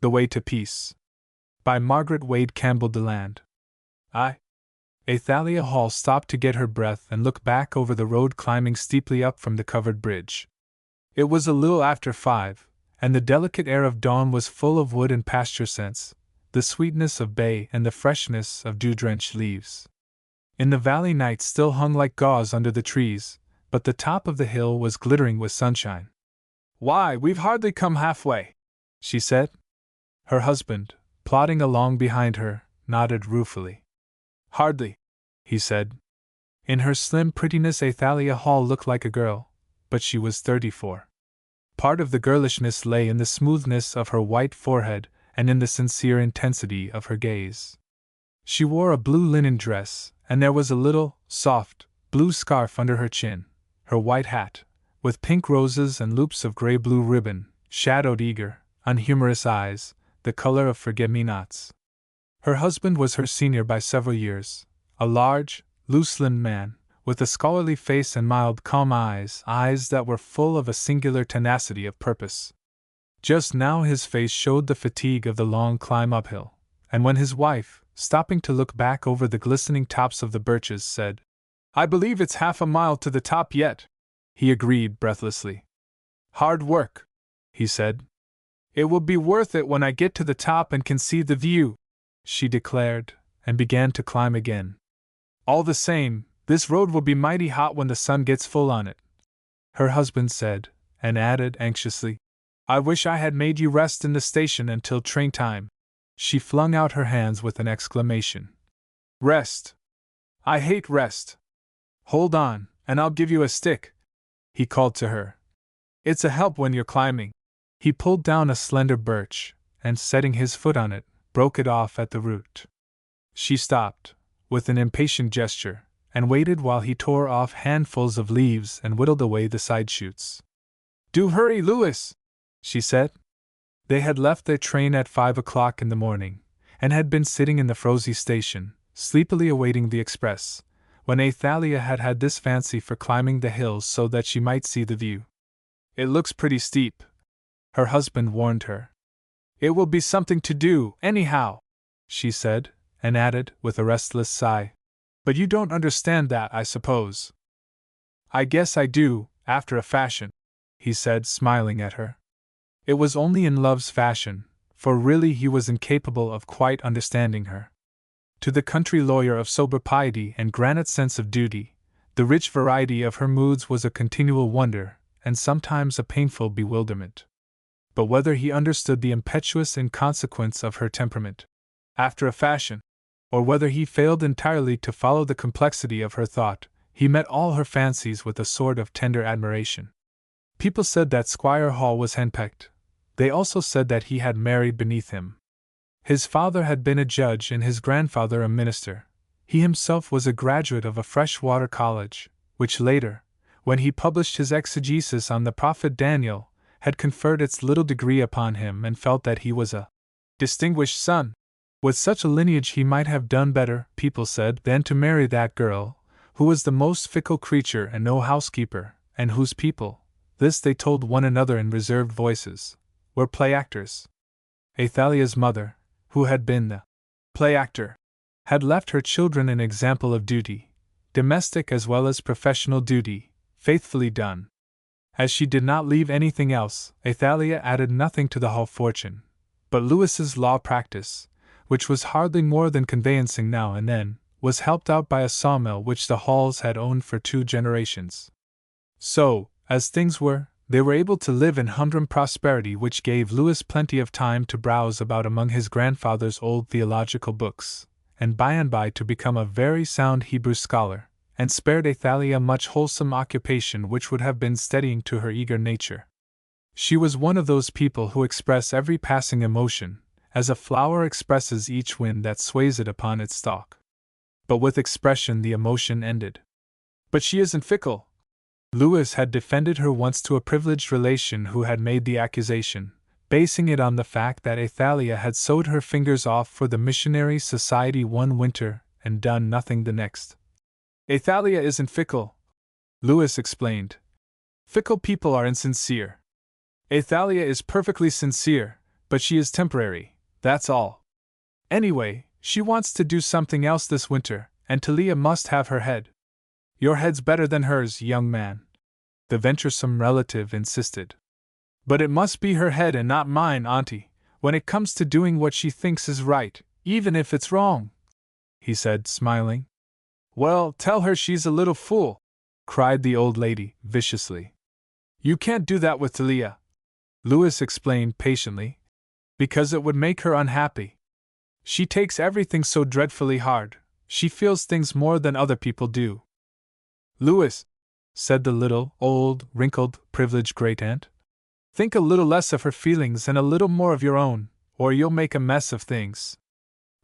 The Way to Peace. By Margaret Wade Campbell Deland. Athalia Hall stopped to get her breath and look back over the road climbing steeply up from the covered bridge. It was a little after 5, and the delicate air of dawn was full of wood and pasture scents, the sweetness of bay and the freshness of dew-drenched leaves. In the valley night still hung like gauze under the trees, but the top of the hill was glittering with sunshine. "Why, we've hardly come halfway," she said. Her husband, plodding along behind her, nodded ruefully. "Hardly," he said. In her slim prettiness Athalia Hall looked like a girl, but she was 34. Part of the girlishness lay in the smoothness of her white forehead and in the sincere intensity of her gaze. She wore a blue linen dress, and there was a little, soft, blue scarf under her chin. Her white hat, with pink roses and loops of gray-blue ribbon, shadowed eager, unhumorous eyes, the color of forget-me-nots. Her husband was her senior by several years, a large, loose-limbed man, with a scholarly face and mild, calm eyes that were full of a singular tenacity of purpose. Just now his face showed the fatigue of the long climb uphill, and when his wife, stopping to look back over the glistening tops of the birches, said, "I believe it's half a mile to the top yet," he agreed breathlessly. "Hard work," he said. "It will be worth it when I get to the top and can see the view," she declared, and began to climb again. "All the same, this road will be mighty hot when the sun gets full on it," her husband said, and added anxiously, "I wish I had made you rest in the station until train time." She flung out her hands with an exclamation. "Rest! I hate rest! Hold on, and I'll give you a stick," he called to her. "It's a help when you're climbing." He pulled down a slender birch, and setting his foot on it, broke it off at the root. She stopped, with an impatient gesture, and waited while he tore off handfuls of leaves and whittled away the side shoots. "Do hurry, Louis," she said. They had left their train at 5 o'clock in the morning, and had been sitting in the Frosey station, sleepily awaiting the express, when Athalia had had this fancy for climbing the hills so that she might see the view. "It looks pretty steep," her husband warned her. "It will be something to do, anyhow," she said, and added, with a restless sigh, "But you don't understand that, I suppose." "I guess I do, after a fashion," he said, smiling at her. It was only in love's fashion, for really he was incapable of quite understanding her. To the country lawyer of sober piety and granite sense of duty, the rich variety of her moods was a continual wonder, and sometimes a painful bewilderment. But whether he understood the impetuous inconsequence of her temperament, after a fashion, or whether he failed entirely to follow the complexity of her thought, he met all her fancies with a sort of tender admiration. People said that Squire Hall was henpecked. They also said that he had married beneath him. His father had been a judge and his grandfather a minister. He himself was a graduate of a freshwater college, which later, when he published his exegesis on the prophet Daniel, had conferred its little degree upon him, and felt that he was a distinguished son. With such a lineage he might have done better, people said, than to marry that girl, who was the most fickle creature and no housekeeper, and whose people, this they told one another in reserved voices, were play-actors. Athalia's mother, who had been the play-actor, had left her children an example of duty, domestic as well as professional duty, faithfully done. As she did not leave anything else, Athalia added nothing to the Hall fortune, but Louis's law practice, which was hardly more than conveyancing now and then, was helped out by a sawmill which the Halls had owned for 2 generations. So, as things were, they were able to live in humdrum prosperity, which gave Louis plenty of time to browse about among his grandfather's old theological books, and by to become a very sound Hebrew scholar, and spared Athalia much wholesome occupation which would have been steadying to her eager nature. She was one of those people who express every passing emotion, as a flower expresses each wind that sways it upon its stalk. But with expression the emotion ended. "But she isn't fickle," Louis had defended her once to a privileged relation who had made the accusation, basing it on the fact that Athalia had sewed her fingers off for the Missionary Society one winter and done nothing the next. "Athalia isn't fickle," Louis explained. "Fickle people are insincere. Athalia is perfectly sincere, but she is temporary, that's all. Anyway, she wants to do something else this winter, and Talia must have her head. Your head's better than hers, young man, the venturesome relative insisted. But it must be her head and not mine, Auntie, when it comes to doing what she thinks is right, even if it's wrong, he said, smiling. Well, tell her she's a little fool, cried the old lady, viciously. You can't do that with Talia, Louis explained patiently, because it would make her unhappy. She takes everything so dreadfully hard, she feels things more than other people do. Louis, said the little, old, wrinkled, privileged great-aunt, think a little less of her feelings and a little more of your own, or you'll make a mess of things.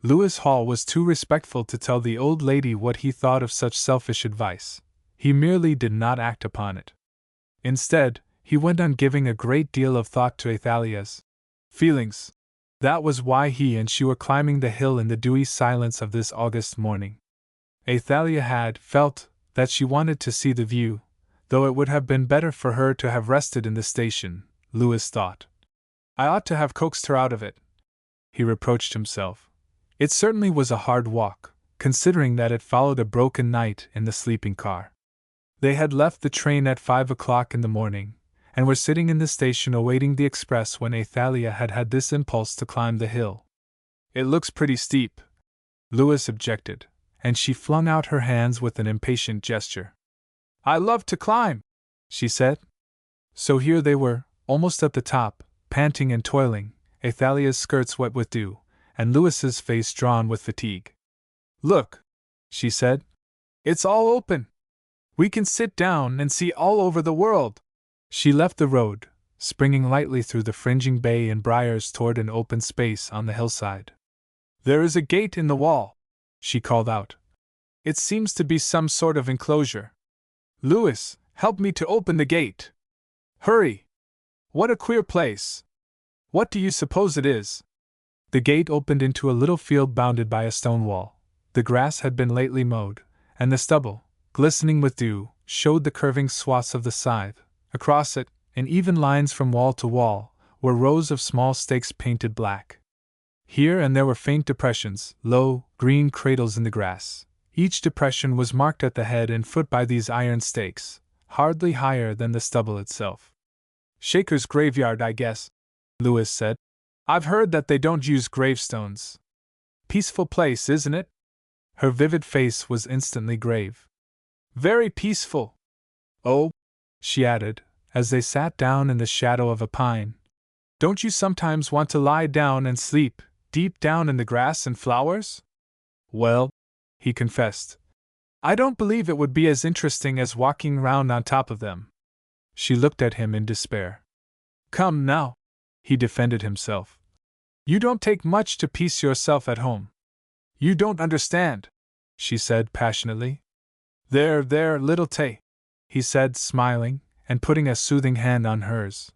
Louis Hall was too respectful to tell the old lady what he thought of such selfish advice. He merely did not act upon it. Instead, he went on giving a great deal of thought to Athalia's feelings. That was why he and she were climbing the hill in the dewy silence of this August morning. Athalia had felt that she wanted to see the view, though it would have been better for her to have rested in the station, Louis thought. I ought to have coaxed her out of it, he reproached himself. It certainly was a hard walk, considering that it followed a broken night in the sleeping car. They had left the train at 5 o'clock in the morning, and were sitting in the station awaiting the express when Athalia had this impulse to climb the hill. It looks pretty steep, Louis objected, and she flung out her hands with an impatient gesture. I love to climb, she said. So here they were, almost at the top, panting and toiling, Athalia's skirts wet with dew, and Louis's face drawn with fatigue. Look, she said. It's all open. We can sit down and see all over the world. She left the road, springing lightly through the fringing bay and briars toward an open space on the hillside. There is a gate in the wall, she called out. It seems to be some sort of enclosure. Louis, help me to open the gate. Hurry! What a queer place! What do you suppose it is? The gate opened into a little field bounded by a stone wall. The grass had been lately mowed, and the stubble, glistening with dew, showed the curving swaths of the scythe. Across it, in even lines from wall to wall, were rows of small stakes painted black. Here and there were faint depressions, low, green cradles in the grass. Each depression was marked at the head and foot by these iron stakes, hardly higher than the stubble itself. Shaker's graveyard, I guess, Louis said. I've heard that they don't use gravestones. Peaceful place, isn't it? Her vivid face was instantly grave. Very peaceful. Oh, she added, as they sat down in the shadow of a pine. Don't you sometimes want to lie down and sleep, deep down in the grass and flowers? Well, he confessed, I don't believe it would be as interesting as walking round on top of them. She looked at him in despair. Come now, he defended himself. You don't take much to piece yourself at home. You don't understand, she said passionately. There, little Tay, he said, smiling, and putting a soothing hand on hers.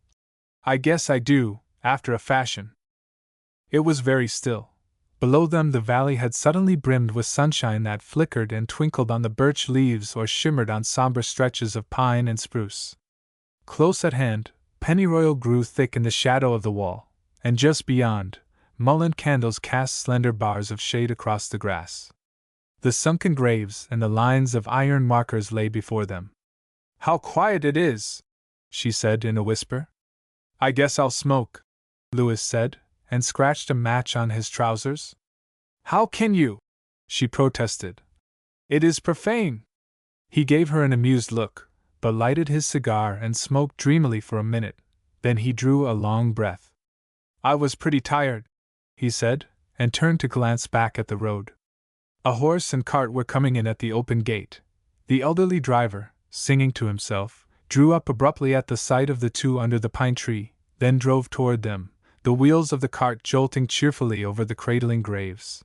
I guess I do, after a fashion. It was very still. Below them the valley had suddenly brimmed with sunshine that flickered and twinkled on the birch leaves or shimmered on somber stretches of pine and spruce. Close at hand, pennyroyal grew thick in the shadow of the wall, and just beyond, mullein candles cast slender bars of shade across the grass. The sunken graves and the lines of iron markers lay before them. How quiet it is, she said in a whisper. I guess I'll smoke, Louis said, and scratched a match on his trousers. How can you? She protested. It is profane. He gave her an amused look, but lighted his cigar and smoked dreamily for a minute. Then he drew a long breath. I was pretty tired, he said, and turned to glance back at the road. A horse and cart were coming in at the open gate. The elderly driver, singing to himself, drew up abruptly at the sight of the two under the pine tree, then drove toward them, the wheels of the cart jolting cheerfully over the cradling graves.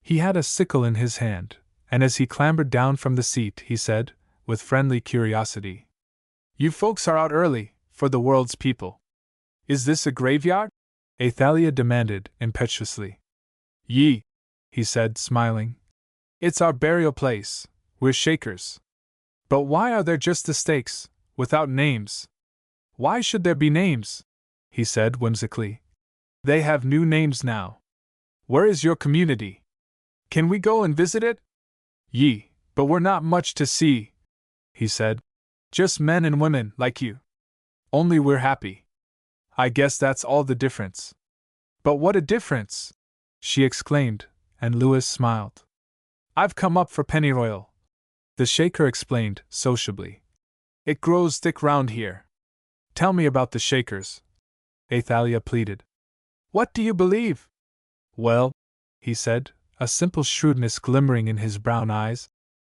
He had a sickle in his hand, and as he clambered down from the seat, he said, with friendly curiosity, You folks are out early, for the world's people. Is this a graveyard? Athalia demanded, impetuously. Ye, he said, smiling. It's our burial place. We're Shakers. But why are there just the stakes, without names? Why should there be names? He said whimsically. They have new names now. Where is your community? Can we go and visit it? Yee, but we're not much to see, he said. Just men and women like you. Only we're happy. I guess that's all the difference. But what a difference! She exclaimed, and Lewis smiled. I've come up for pennyroyal, the Shaker explained, sociably. It grows thick round here. Tell me about the Shakers, Athalia pleaded. What do you believe? Well, he said, a simple shrewdness glimmering in his brown eyes,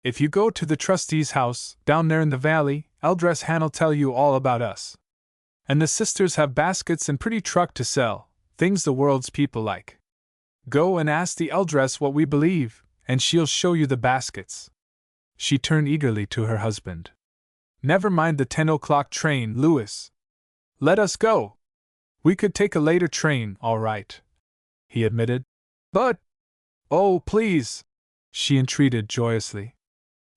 if you go to the trustee's house, down there in the valley, Eldress Han'll tell you all about us. And the sisters have baskets and pretty truck to sell, things the world's people like. Go and ask the Eldress what we believe, and she'll show you the baskets. She turned eagerly to her husband. Never mind the 10 o'clock train, Lewis. Let us go. We could take a later train, all right, he admitted. But, oh, please, she entreated joyously.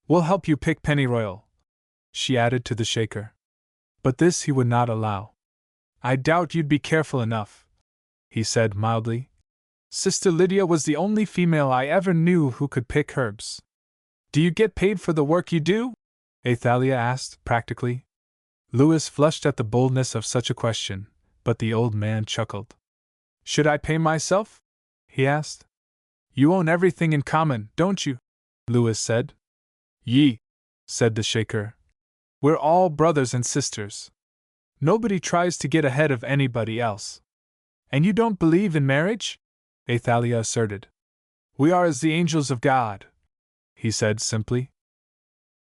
We'll help you pick pennyroyal, she added to the Shaker. But this he would not allow. I doubt you'd be careful enough, he said mildly. Sister Lydia was the only female I ever knew who could pick herbs. Do you get paid for the work you do? Athalia asked, practically. Lewis flushed at the boldness of such a question, but the old man chuckled. Should I pay myself? He asked. You own everything in common, don't you? Lewis said. Yee, said the Shaker. We're all brothers and sisters. Nobody tries to get ahead of anybody else. And you don't believe in marriage? Athalia asserted. We are as the angels of God, he said simply.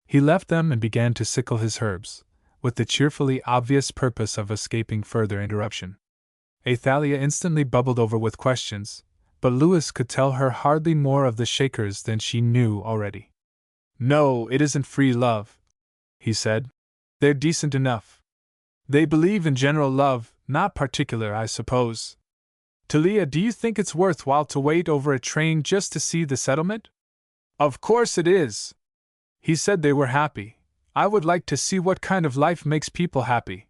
He left them and began to sickle his herbs, with the cheerfully obvious purpose of escaping further interruption. Athalia instantly bubbled over with questions, but Lewis could tell her hardly more of the Shakers than she knew already. No, it isn't free love, he said. They're decent enough. They believe in general love, not particular, I suppose. Talia, do you think it's worthwhile to wait over a train just to see the settlement? Of course it is. He said they were happy. I would like to see what kind of life makes people happy.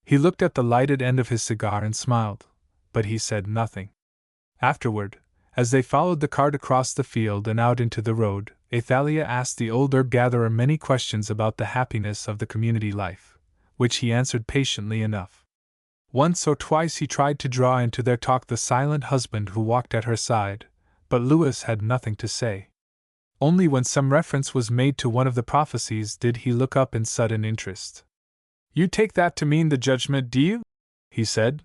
He looked at the lighted end of his cigar and smiled, but he said nothing. Afterward, as they followed the cart across the field and out into the road, Athalia asked the old herb gatherer many questions about the happiness of the community life, which he answered patiently enough. Once or twice he tried to draw into their talk the silent husband who walked at her side, but Lewis had nothing to say. Only when some reference was made to one of the prophecies did he look up in sudden interest. You take that to mean the judgment, do you? He said.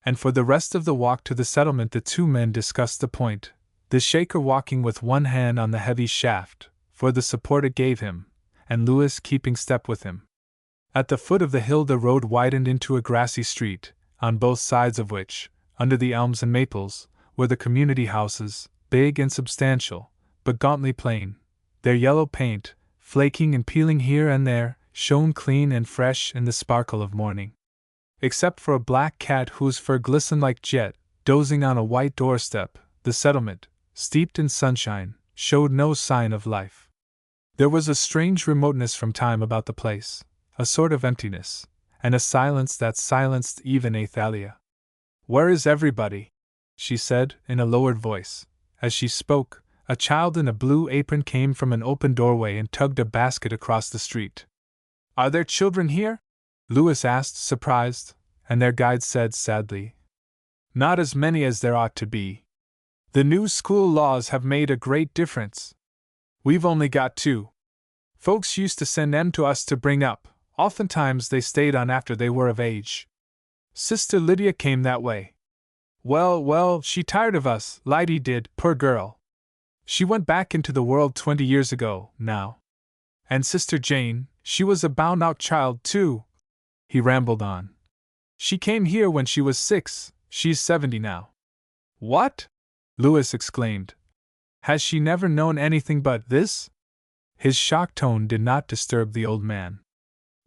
And for the rest of the walk to the settlement the two men discussed the point, the Shaker walking with one hand on the heavy shaft, for the support it gave him, and Lewis keeping step with him. At the foot of the hill the road widened into a grassy street, on both sides of which, under the elms and maples, were the community houses, big and substantial, but gauntly plain. Their yellow paint, flaking and peeling here and there, shone clean and fresh in the sparkle of morning. Except for a black cat whose fur glistened like jet, dozing on a white doorstep, the settlement, steeped in sunshine, showed no sign of life. There was a strange remoteness from time about the place, a sort of emptiness, and a silence that silenced even Athalia. Where is everybody? She said, in a lowered voice. As she spoke, a child in a blue apron came from an open doorway and tugged a basket across the street. Are there children here? Lewis asked, surprised, and their guide said sadly. Not as many as there ought to be. The new school laws have made a great difference. We've only got 2. Folks used to send them to us to bring up. Oftentimes they stayed on after they were of age. Sister Lydia came that way. Well, she tired of us, Lydia did, poor girl. She went back into the world 20 years ago, now. And Sister Jane, she was a bound-out child, too. He rambled on. She came here when she was 6, she's 70 now. What? Lewis exclaimed. Has she never known anything but this? His shocked tone did not disturb the old man.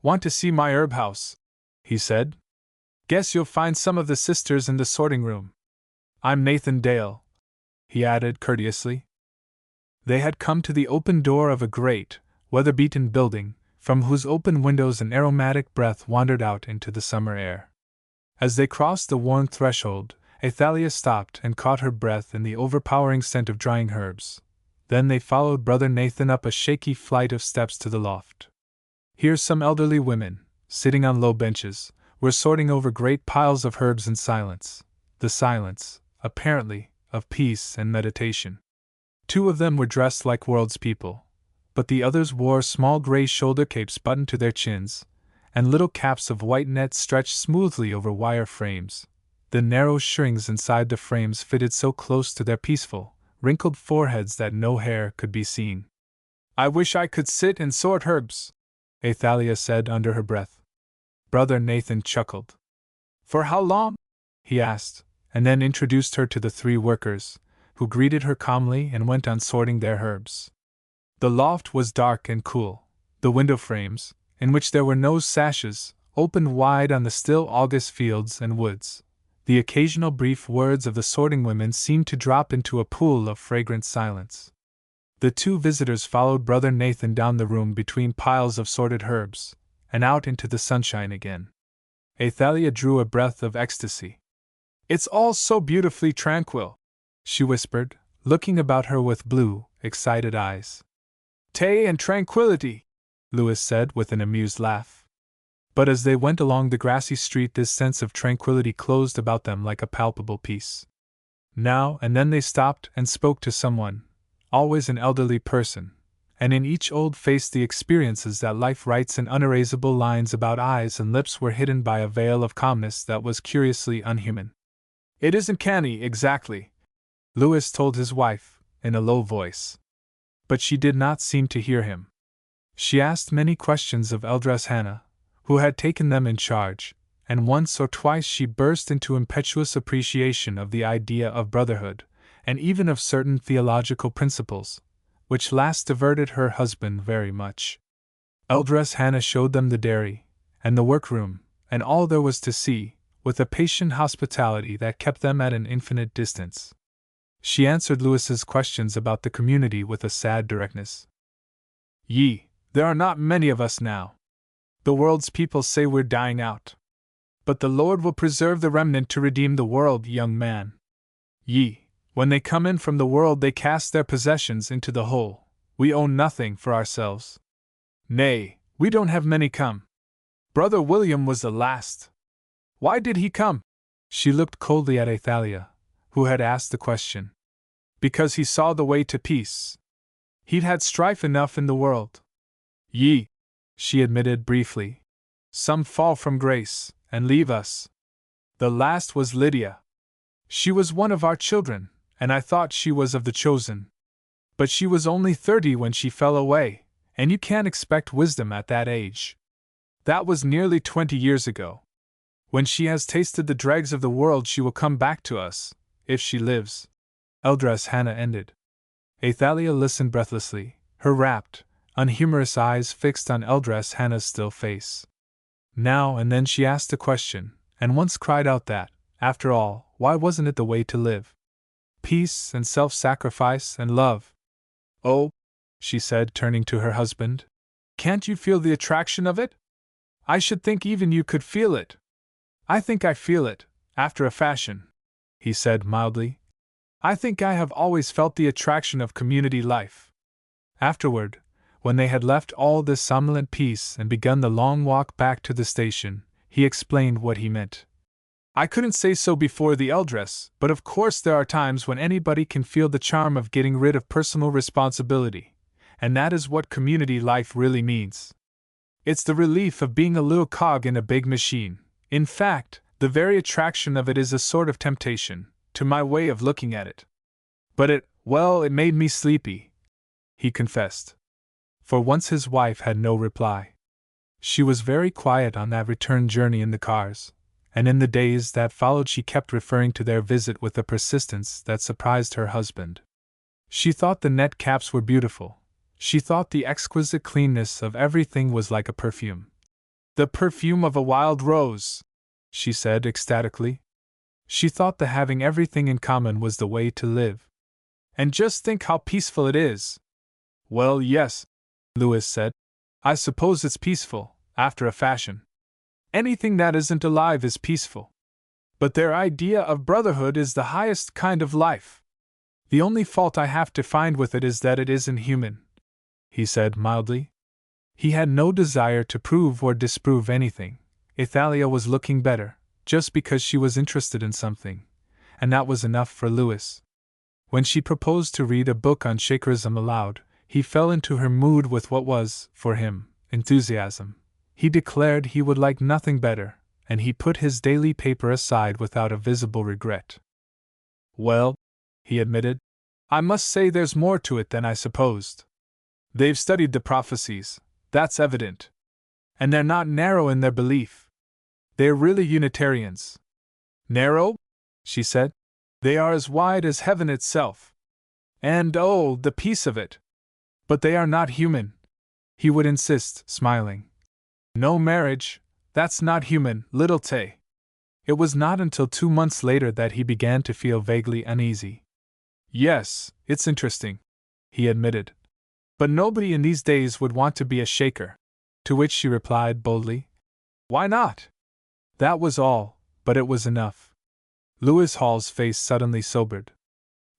Want to see my herb house? He said. Guess you'll find some of the sisters in the sorting room. I'm Nathan Dale, he added courteously. They had come to the open door of a great, weather-beaten building, from whose open windows an aromatic breath wandered out into the summer air. As they crossed the worn threshold, Athalia stopped and caught her breath in the overpowering scent of drying herbs. Then they followed Brother Nathan up a shaky flight of steps to the loft. Here some elderly women, sitting on low benches, were sorting over great piles of herbs in silence. The silence, apparently, of peace and meditation. 2 of them were dressed like world's people, but the others wore small gray shoulder capes buttoned to their chins, and little caps of white net stretched smoothly over wire frames. The narrow strings inside the frames fitted so close to their peaceful, wrinkled foreheads that no hair could be seen. "I wish I could sit and sort herbs," Athalia said under her breath. Brother Nathan chuckled. "For how long?" he asked, and then introduced her to the 3 workers, who greeted her calmly and went on sorting their herbs. The loft was dark and cool. The window frames, in which there were no sashes, opened wide on the still August fields and woods. The occasional brief words of the sorting women seemed to drop into a pool of fragrant silence. The 2 visitors followed Brother Nathan down the room between piles of sorted herbs, and out into the sunshine again. Athalia drew a breath of ecstasy. "It's all so beautifully tranquil," she whispered, looking about her with blue, excited eyes. "Tay and tranquility," Louis said with an amused laugh. But as they went along the grassy street, this sense of tranquility closed about them like a palpable peace. Now and then they stopped and spoke to someone, always an elderly person, and in each old face the experiences that life writes in unerasable lines about eyes and lips were hidden by a veil of calmness that was curiously unhuman. "It isn't canny, exactly," Louis told his wife, in a low voice. But she did not seem to hear him. She asked many questions of Eldress Hannah, who had taken them in charge, and once or twice she burst into impetuous appreciation of the idea of brotherhood, and even of certain theological principles, which last diverted her husband very much. Eldress Hannah showed them the dairy, and the workroom, and all there was to see, with a patient hospitality that kept them at an infinite distance. She answered Louis's questions about the community with a sad directness. There are not many of us now. The world's people say we're dying out. But the Lord will preserve the remnant to redeem the world, young man. When they come in from the world they cast their possessions into the hole. We own nothing for ourselves. Nay, we don't have many come. Brother William was the last. Why did he come? She looked coldly at Athalia, who had asked the question. Because he saw the way to peace. He'd had strife enough in the world. She admitted briefly. Some fall from grace, and leave us. The last was Lydia. She was one of our children, and I thought she was of the chosen. But she was only 30 when she fell away, and you can't expect wisdom at that age. That was nearly 20 years ago. When she has tasted the dregs of the world she will come back to us, if she lives. Eldress Hannah ended. Athalia listened breathlessly, her rapt, unhumorous eyes fixed on Eldress Hannah's still face. Now and then she asked a question, and once cried out that, after all, why wasn't it the way to live? Peace and self-sacrifice and love. Oh, she said, turning to her husband, can't you feel the attraction of it? I should think even you could feel it. I think I feel it, after a fashion, he said mildly. I think I have always felt the attraction of community life. Afterward, when they had left all this somnolent peace and begun the long walk back to the station, he explained what he meant. I couldn't say so before the eldress, but of course there are times when anybody can feel the charm of getting rid of personal responsibility, and that is what community life really means. It's the relief of being a little cog in a big machine. In fact, the very attraction of it is a sort of temptation, to my way of looking at it. But it made me sleepy, he confessed. For once his wife had no reply. She was very quiet on that return journey in the cars, and in the days that followed she kept referring to their visit with a persistence that surprised her husband. She thought the net caps were beautiful. She thought the exquisite cleanness of everything was like a perfume. The perfume of a wild rose, she said ecstatically. She thought that having everything in common was the way to live. And just think how peaceful it is. Well, yes, Louis said. I suppose it's peaceful, after a fashion. Anything that isn't alive is peaceful. But their idea of brotherhood is the highest kind of life. The only fault I have to find with it is that it isn't human," he said mildly. He had no desire to prove or disprove anything. Athalia was looking better, just because she was interested in something, and that was enough for Louis. When she proposed to read a book on Shakerism aloud, he fell into her mood with what was, for him, enthusiasm. He declared he would like nothing better, and he put his daily paper aside without a visible regret. "Well," he admitted, "I must say there's more to it than I supposed. They've studied the prophecies, that's evident. And they're not narrow in their belief. They're really Unitarians." "Narrow?" she said. "They are as wide as heaven itself. And oh, the peace of it! But they are not human," he would insist, smiling. "No marriage, that's not human, little Tay." It was not until 2 months later that he began to feel vaguely uneasy. "Yes, it's interesting," he admitted. "But nobody in these days would want to be a Shaker." To which she replied boldly, "Why not?" That was all, but it was enough. Louis Hall's face suddenly sobered.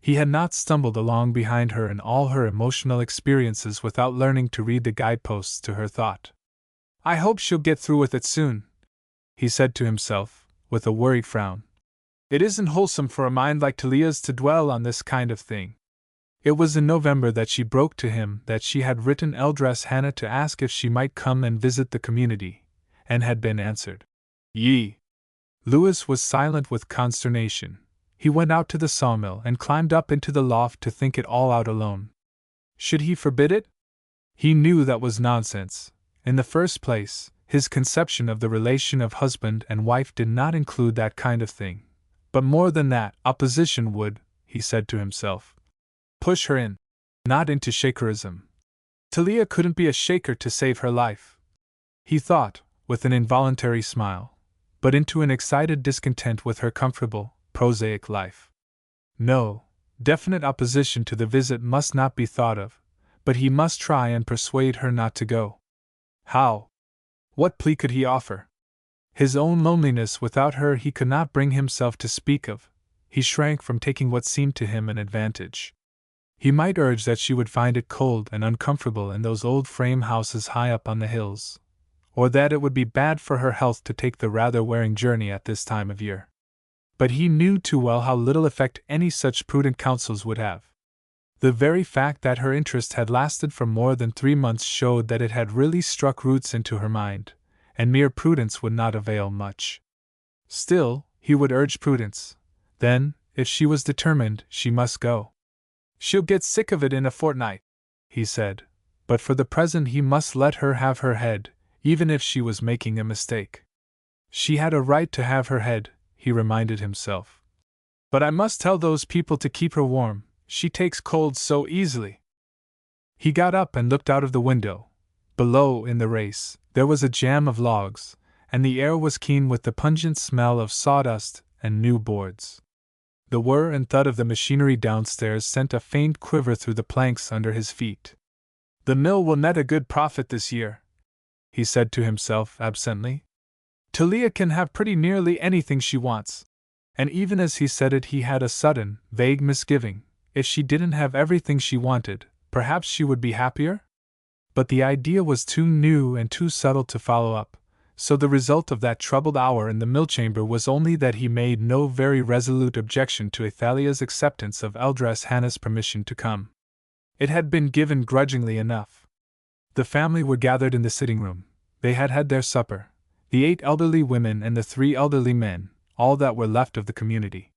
He had not stumbled along behind her in all her emotional experiences without learning to read the guideposts to her thought. "I hope she'll get through with it soon," he said to himself, with a worried frown. "It isn't wholesome for a mind like Talia's to dwell on this kind of thing." It was in November that she broke to him that she had written Eldress Hannah to ask if she might come and visit the community, and had been answered, "Ye." Louis was silent with consternation. He went out to the sawmill and climbed up into the loft to think it all out alone. Should he forbid it? He knew that was nonsense. In the first place, his conception of the relation of husband and wife did not include that kind of thing. But more than that, opposition would, he said to himself, push her in, not into Shakerism. Talia couldn't be a Shaker to save her life, he thought, with an involuntary smile, but into an excited discontent with her comfortable, prosaic life. No, definite opposition to the visit must not be thought of, but he must try and persuade her not to go. How? What plea could he offer? His own loneliness without her he could not bring himself to speak of. He shrank from taking what seemed to him an advantage. He might urge that she would find it cold and uncomfortable in those old frame houses high up on the hills, or that it would be bad for her health to take the rather wearing journey at this time of year. But he knew too well how little effect any such prudent counsels would have. The very fact that her interest had lasted for more than 3 months showed that it had really struck roots into her mind, and mere prudence would not avail much. Still, he would urge prudence. Then, if she was determined, she must go. "She'll get sick of it in a fortnight," he said, but for the present he must let her have her head, even if she was making a mistake. She had a right to have her head, he reminded himself. "But I must tell those people to keep her warm, she takes cold so easily." He got up and looked out of the window. Below, in the race, there was a jam of logs, and the air was keen with the pungent smell of sawdust and new boards. The whir and thud of the machinery downstairs sent a faint quiver through the planks under his feet. "The mill will net a good profit this year," he said to himself absently. "Talia can have pretty nearly anything she wants." And even as he said it he had a sudden, vague misgiving. If she didn't have everything she wanted, perhaps she would be happier? But the idea was too new and too subtle to follow up, so the result of that troubled hour in the mill chamber was only that he made no very resolute objection to Athalia's acceptance of Eldress Hannah's permission to come. It had been given grudgingly enough. The family were gathered in the sitting room. They had had their supper, the 8 elderly women and the 3 elderly men, all that were left of the community.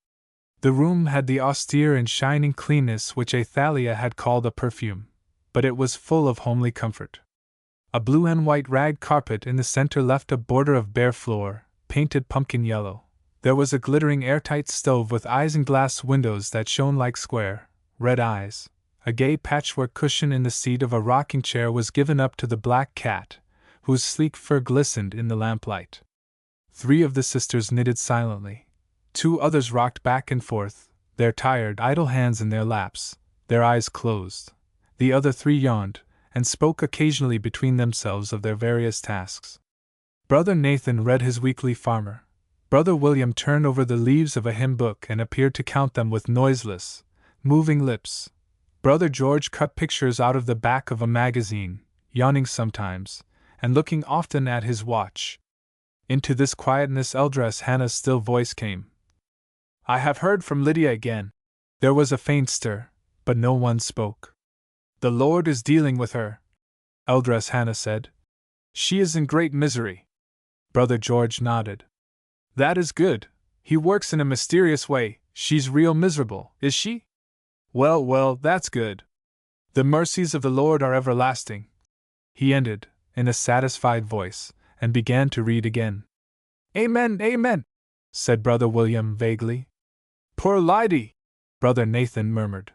The room had the austere and shining cleanness which Athalia had called a perfume, but it was full of homely comfort. A blue and white rag carpet in the center left a border of bare floor, painted pumpkin yellow. There was a glittering airtight stove with isinglass windows that shone like square, red eyes. A gay patchwork cushion in the seat of a rocking chair was given up to the black cat, whose sleek fur glistened in the lamplight. 3 of the sisters knitted silently. 2 others rocked back and forth, their tired, idle hands in their laps, their eyes closed. The other 3 yawned, and spoke occasionally between themselves of their various tasks. Brother Nathan read his Weekly Farmer. Brother William turned over the leaves of a hymn book and appeared to count them with noiseless, moving lips. Brother George cut pictures out of the back of a magazine, yawning sometimes, and looking often at his watch. Into this quietness Eldress Hannah's still voice came. "I have heard from Lydia again." There was a faint stir, but no one spoke. "The Lord is dealing with her," Eldress Hannah said. "She is in great misery." Brother George nodded. "That is good. He works in a mysterious way. She's real miserable, is she? Well, well, that's good. The mercies of the Lord are everlasting," he ended, in a satisfied voice, and began to read again. "Amen, amen," said Brother William vaguely. "Poor Lydy," Brother Nathan murmured.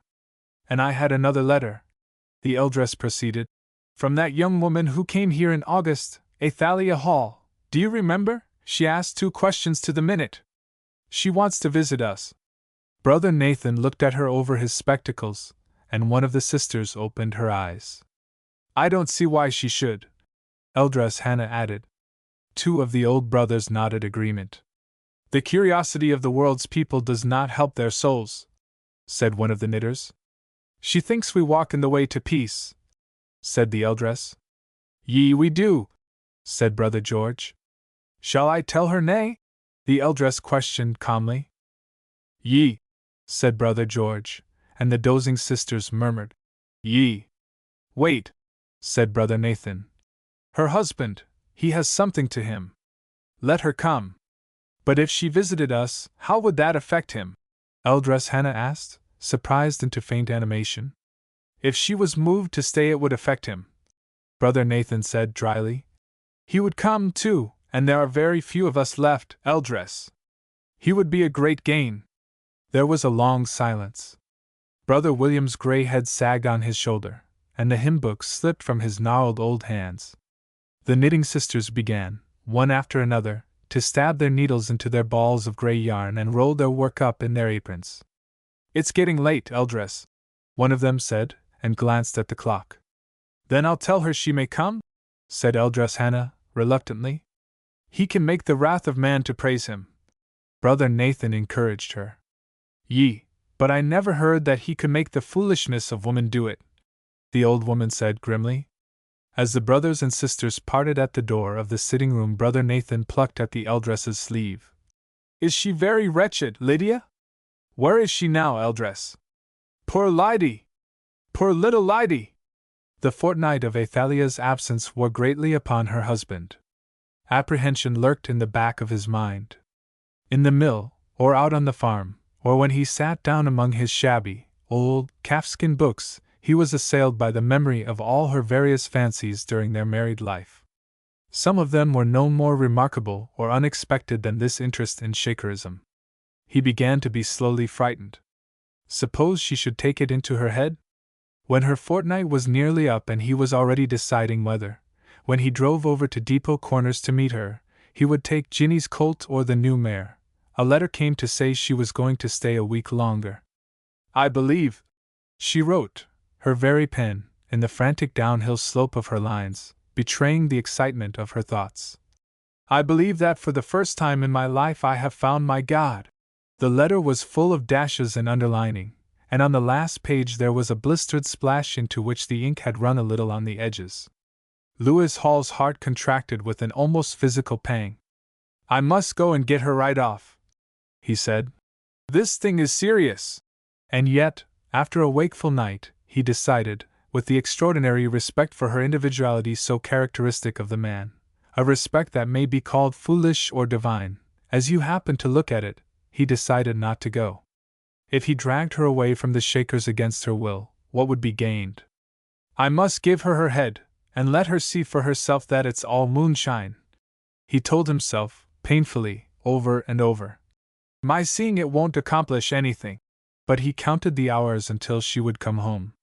"And I had another letter," the eldress proceeded, "from that young woman who came here in August, Athalia Hall. Do you remember? She asked 2 questions to the minute. She wants to visit us." Brother Nathan looked at her over his spectacles, and one of the sisters opened her eyes. "I don't see why she should," Eldress Hannah added. 2 of the old brothers nodded agreement. "The curiosity of the world's people does not help their souls," said one of the knitters. "She thinks we walk in the way to peace," said the eldress. "Yea, we do," said Brother George. "Shall I tell her nay?" the eldress questioned calmly. "Yea," said Brother George, and the dozing sisters murmured, "Yea." "Wait," said Brother Nathan. "Her husband, he has something to him. Let her come." "But if she visited us, how would that affect him?" Eldress Hannah asked, surprised into faint animation. "If she was moved to stay it would affect him," Brother Nathan said dryly. "He would come, too, and there are very few of us left, eldress. He would be a great gain." There was a long silence. Brother William's gray head sagged on his shoulder, and the hymn book slipped from his gnarled old hands. The knitting sisters began, one after another, to stab their needles into their balls of gray yarn and roll their work up in their aprons. "It's getting late, eldress," one of them said, and glanced at the clock. "Then I'll tell her she may come?" said Eldress Hannah, reluctantly. "He can make the wrath of man to praise him," Brother Nathan encouraged her. "Yea, but I never heard that he could make the foolishness of woman do it," the old woman said grimly. As the brothers and sisters parted at the door of the sitting room, Brother Nathan plucked at the eldress's sleeve. "Is she very wretched, Lydia? Where is she now, eldress? Poor Lydy! Poor little Lydy!" The fortnight of Athalia's absence wore greatly upon her husband. Apprehension lurked in the back of his mind. In the mill, or out on the farm, or when he sat down among his shabby, old, calfskin books, he was assailed by the memory of all her various fancies during their married life. Some of them were no more remarkable or unexpected than this interest in Shakerism. He began to be slowly frightened. Suppose she should take it into her head? When her fortnight was nearly up and he was already deciding whether, when he drove over to Depot Corners to meet her, he would take Ginny's colt or the new mare, a letter came to say she was going to stay a week longer. "I believe," she wrote, her very pen, in the frantic downhill slope of her lines, betraying the excitement of her thoughts. "I believe that for the first time in my life I have found my God." The letter was full of dashes and underlining, and on the last page there was a blistered splash into which the ink had run a little on the edges. Lewis Hall's heart contracted with an almost physical pang. "I must go and get her right off," he said. "This thing is serious." And yet, after a wakeful night, he decided, with the extraordinary respect for her individuality so characteristic of the man, a respect that may be called foolish or divine, as you happen to look at it, he decided not to go. If he dragged her away from the Shakers against her will, what would be gained? "I must give her her head, and let her see for herself that it's all moonshine," he told himself, painfully, over and over. "My seeing it won't accomplish anything." But he counted the hours until she would come home.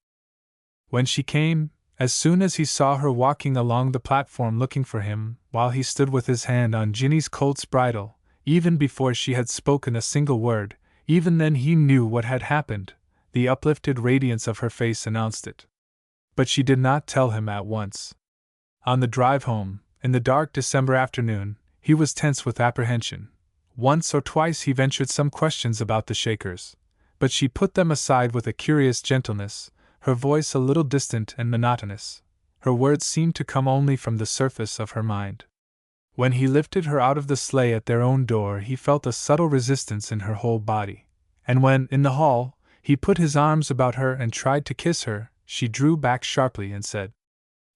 When she came, as soon as he saw her walking along the platform looking for him, while he stood with his hand on Ginny's colt's bridle, even before she had spoken a single word, even then he knew what had happened, the uplifted radiance of her face announced it. But she did not tell him at once. On the drive home, in the dark December afternoon, he was tense with apprehension. Once or twice he ventured some questions about the Shakers, but she put them aside with a curious gentleness, her voice a little distant and monotonous. Her words seemed to come only from the surface of her mind. When he lifted her out of the sleigh at their own door, he felt a subtle resistance in her whole body, and when, in the hall, he put his arms about her and tried to kiss her, she drew back sharply and said,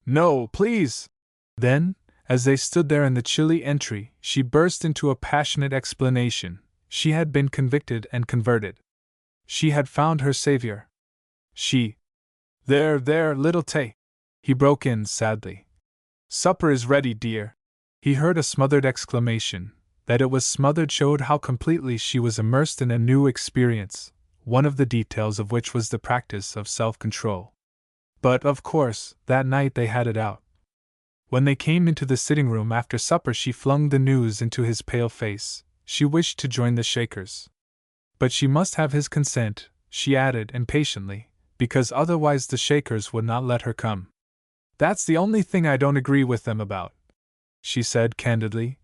"No, please!" Then, as they stood there in the chilly entry, she burst into a passionate explanation. She had been convicted and converted. She had found her Savior. There, little Tay," he broke in sadly. "Supper is ready, dear." He heard a smothered exclamation. That it was smothered showed how completely she was immersed in a new experience, one of the details of which was the practice of self-control. But, of course, that night they had it out. When they came into the sitting room after supper, she flung the news into his pale face. She wished to join the Shakers. But she must have his consent, she added impatiently, because otherwise the Shakers would not let her come. "That's the only thing I don't agree with them about," she said candidly.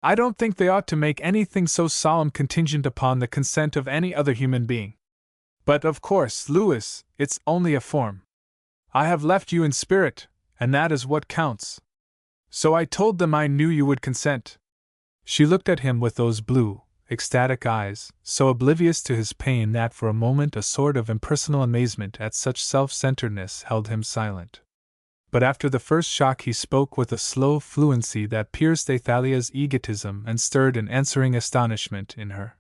"I don't think they ought to make anything so solemn contingent upon the consent of any other human being. But of course, Louis, it's only a form. I have left you in spirit, and that is what counts. So I told them I knew you would consent." She looked at him with those blue, ecstatic eyes, so oblivious to his pain that for a moment a sort of impersonal amazement at such self-centeredness held him silent. But after the first shock he spoke with a slow fluency that pierced Athalia's egotism and stirred an answering astonishment in her.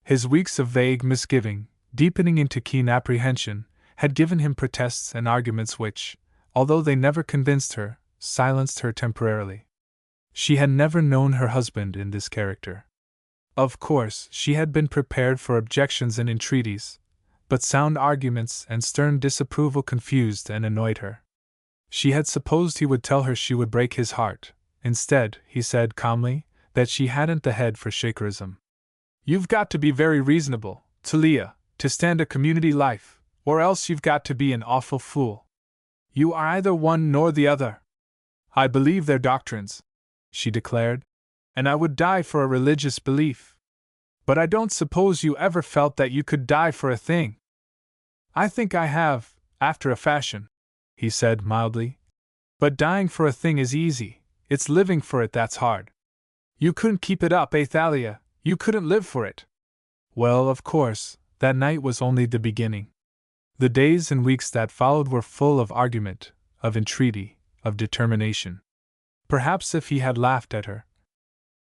His weeks of vague misgiving, deepening into keen apprehension, had given him protests and arguments which, although they never convinced her, silenced her temporarily. She had never known her husband in this character. Of course, she had been prepared for objections and entreaties, but sound arguments and stern disapproval confused and annoyed her. She had supposed he would tell her she would break his heart. Instead, he said calmly that she hadn't the head for Shakerism. "You've got to be very reasonable, Talia, to stand a community life, or else you've got to be an awful fool. You are either one nor the other." "I believe their doctrines," she declared, "and I would die for a religious belief. But I don't suppose you ever felt that you could die for a thing." "I think I have, after a fashion," he said mildly. "But dying for a thing is easy, it's living for it that's hard. You couldn't keep it up, Athalia, you couldn't live for it." Well, of course, that night was only the beginning. The days and weeks that followed were full of argument, of entreaty, of determination. Perhaps if he had laughed at her.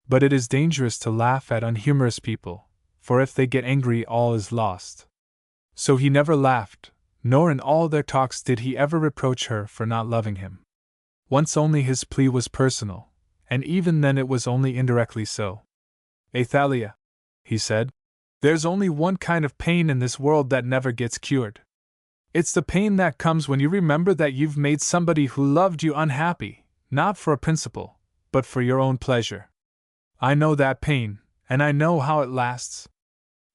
But it is dangerous to laugh at unhumorous people, for if they get angry all is lost. So he never laughed, nor in all their talks did he ever reproach her for not loving him. Once only his plea was personal, and even then it was only indirectly so. "Athalia," he said, "there's only one kind of pain in this world that never gets cured. It's the pain that comes when you remember that you've made somebody who loved you unhappy, not for a principle, but for your own pleasure. I know that pain, and I know how it lasts.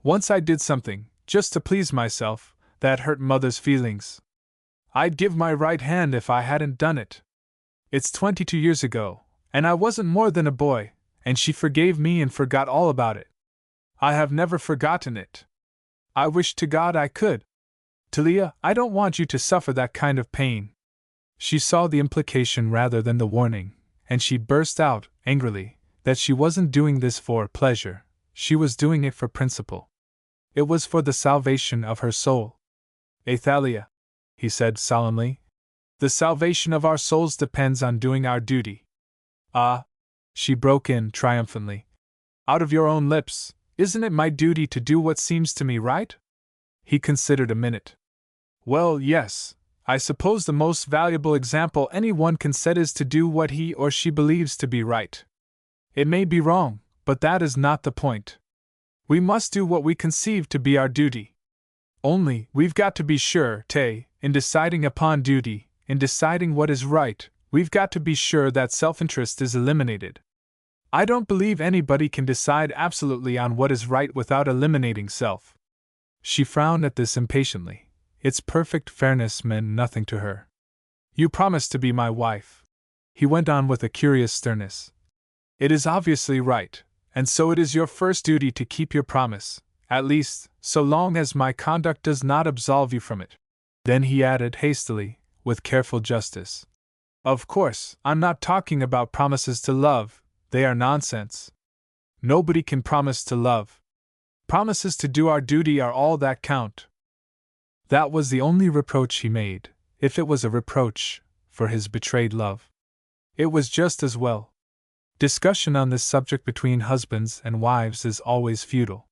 Once I did something, just to please myself, that hurt Mother's feelings. I'd give my right hand if I hadn't done it. It's 22 years ago, and I wasn't more than a boy, and she forgave me and forgot all about it. I have never forgotten it. I wish to God I could. Talia, I don't want you to suffer that kind of pain." She saw the implication rather than the warning, and she burst out, angrily, that she wasn't doing this for pleasure, she was doing it for principle. It was for the salvation of her soul. "Athalia," he said solemnly, "the salvation of our souls depends on doing our duty." "Ah," she broke in triumphantly, "out of your own lips, isn't it my duty to do what seems to me right?" He considered a minute. "Well, yes, I suppose the most valuable example anyone can set is to do what he or she believes to be right. It may be wrong, but that is not the point. We must do what we conceive to be our duty. Only, we've got to be sure, Tay, in deciding upon duty, in deciding what is right, we've got to be sure that self-interest is eliminated. I don't believe anybody can decide absolutely on what is right without eliminating self." She frowned at this impatiently. Its perfect fairness meant nothing to her. "You promised to be my wife," he went on with a curious sternness. "It is obviously right, And so it is your first duty to keep your promise, at least, so long as my conduct does not absolve you from it. Then he added hastily, with careful justice. Of course, I'm not talking about promises to love, they are nonsense. Nobody can promise to love. Promises to do our duty are all that count. That was the only reproach he made, if it was a reproach, for his betrayed love. It was just as well. Discussion on this subject between husbands and wives is always futile.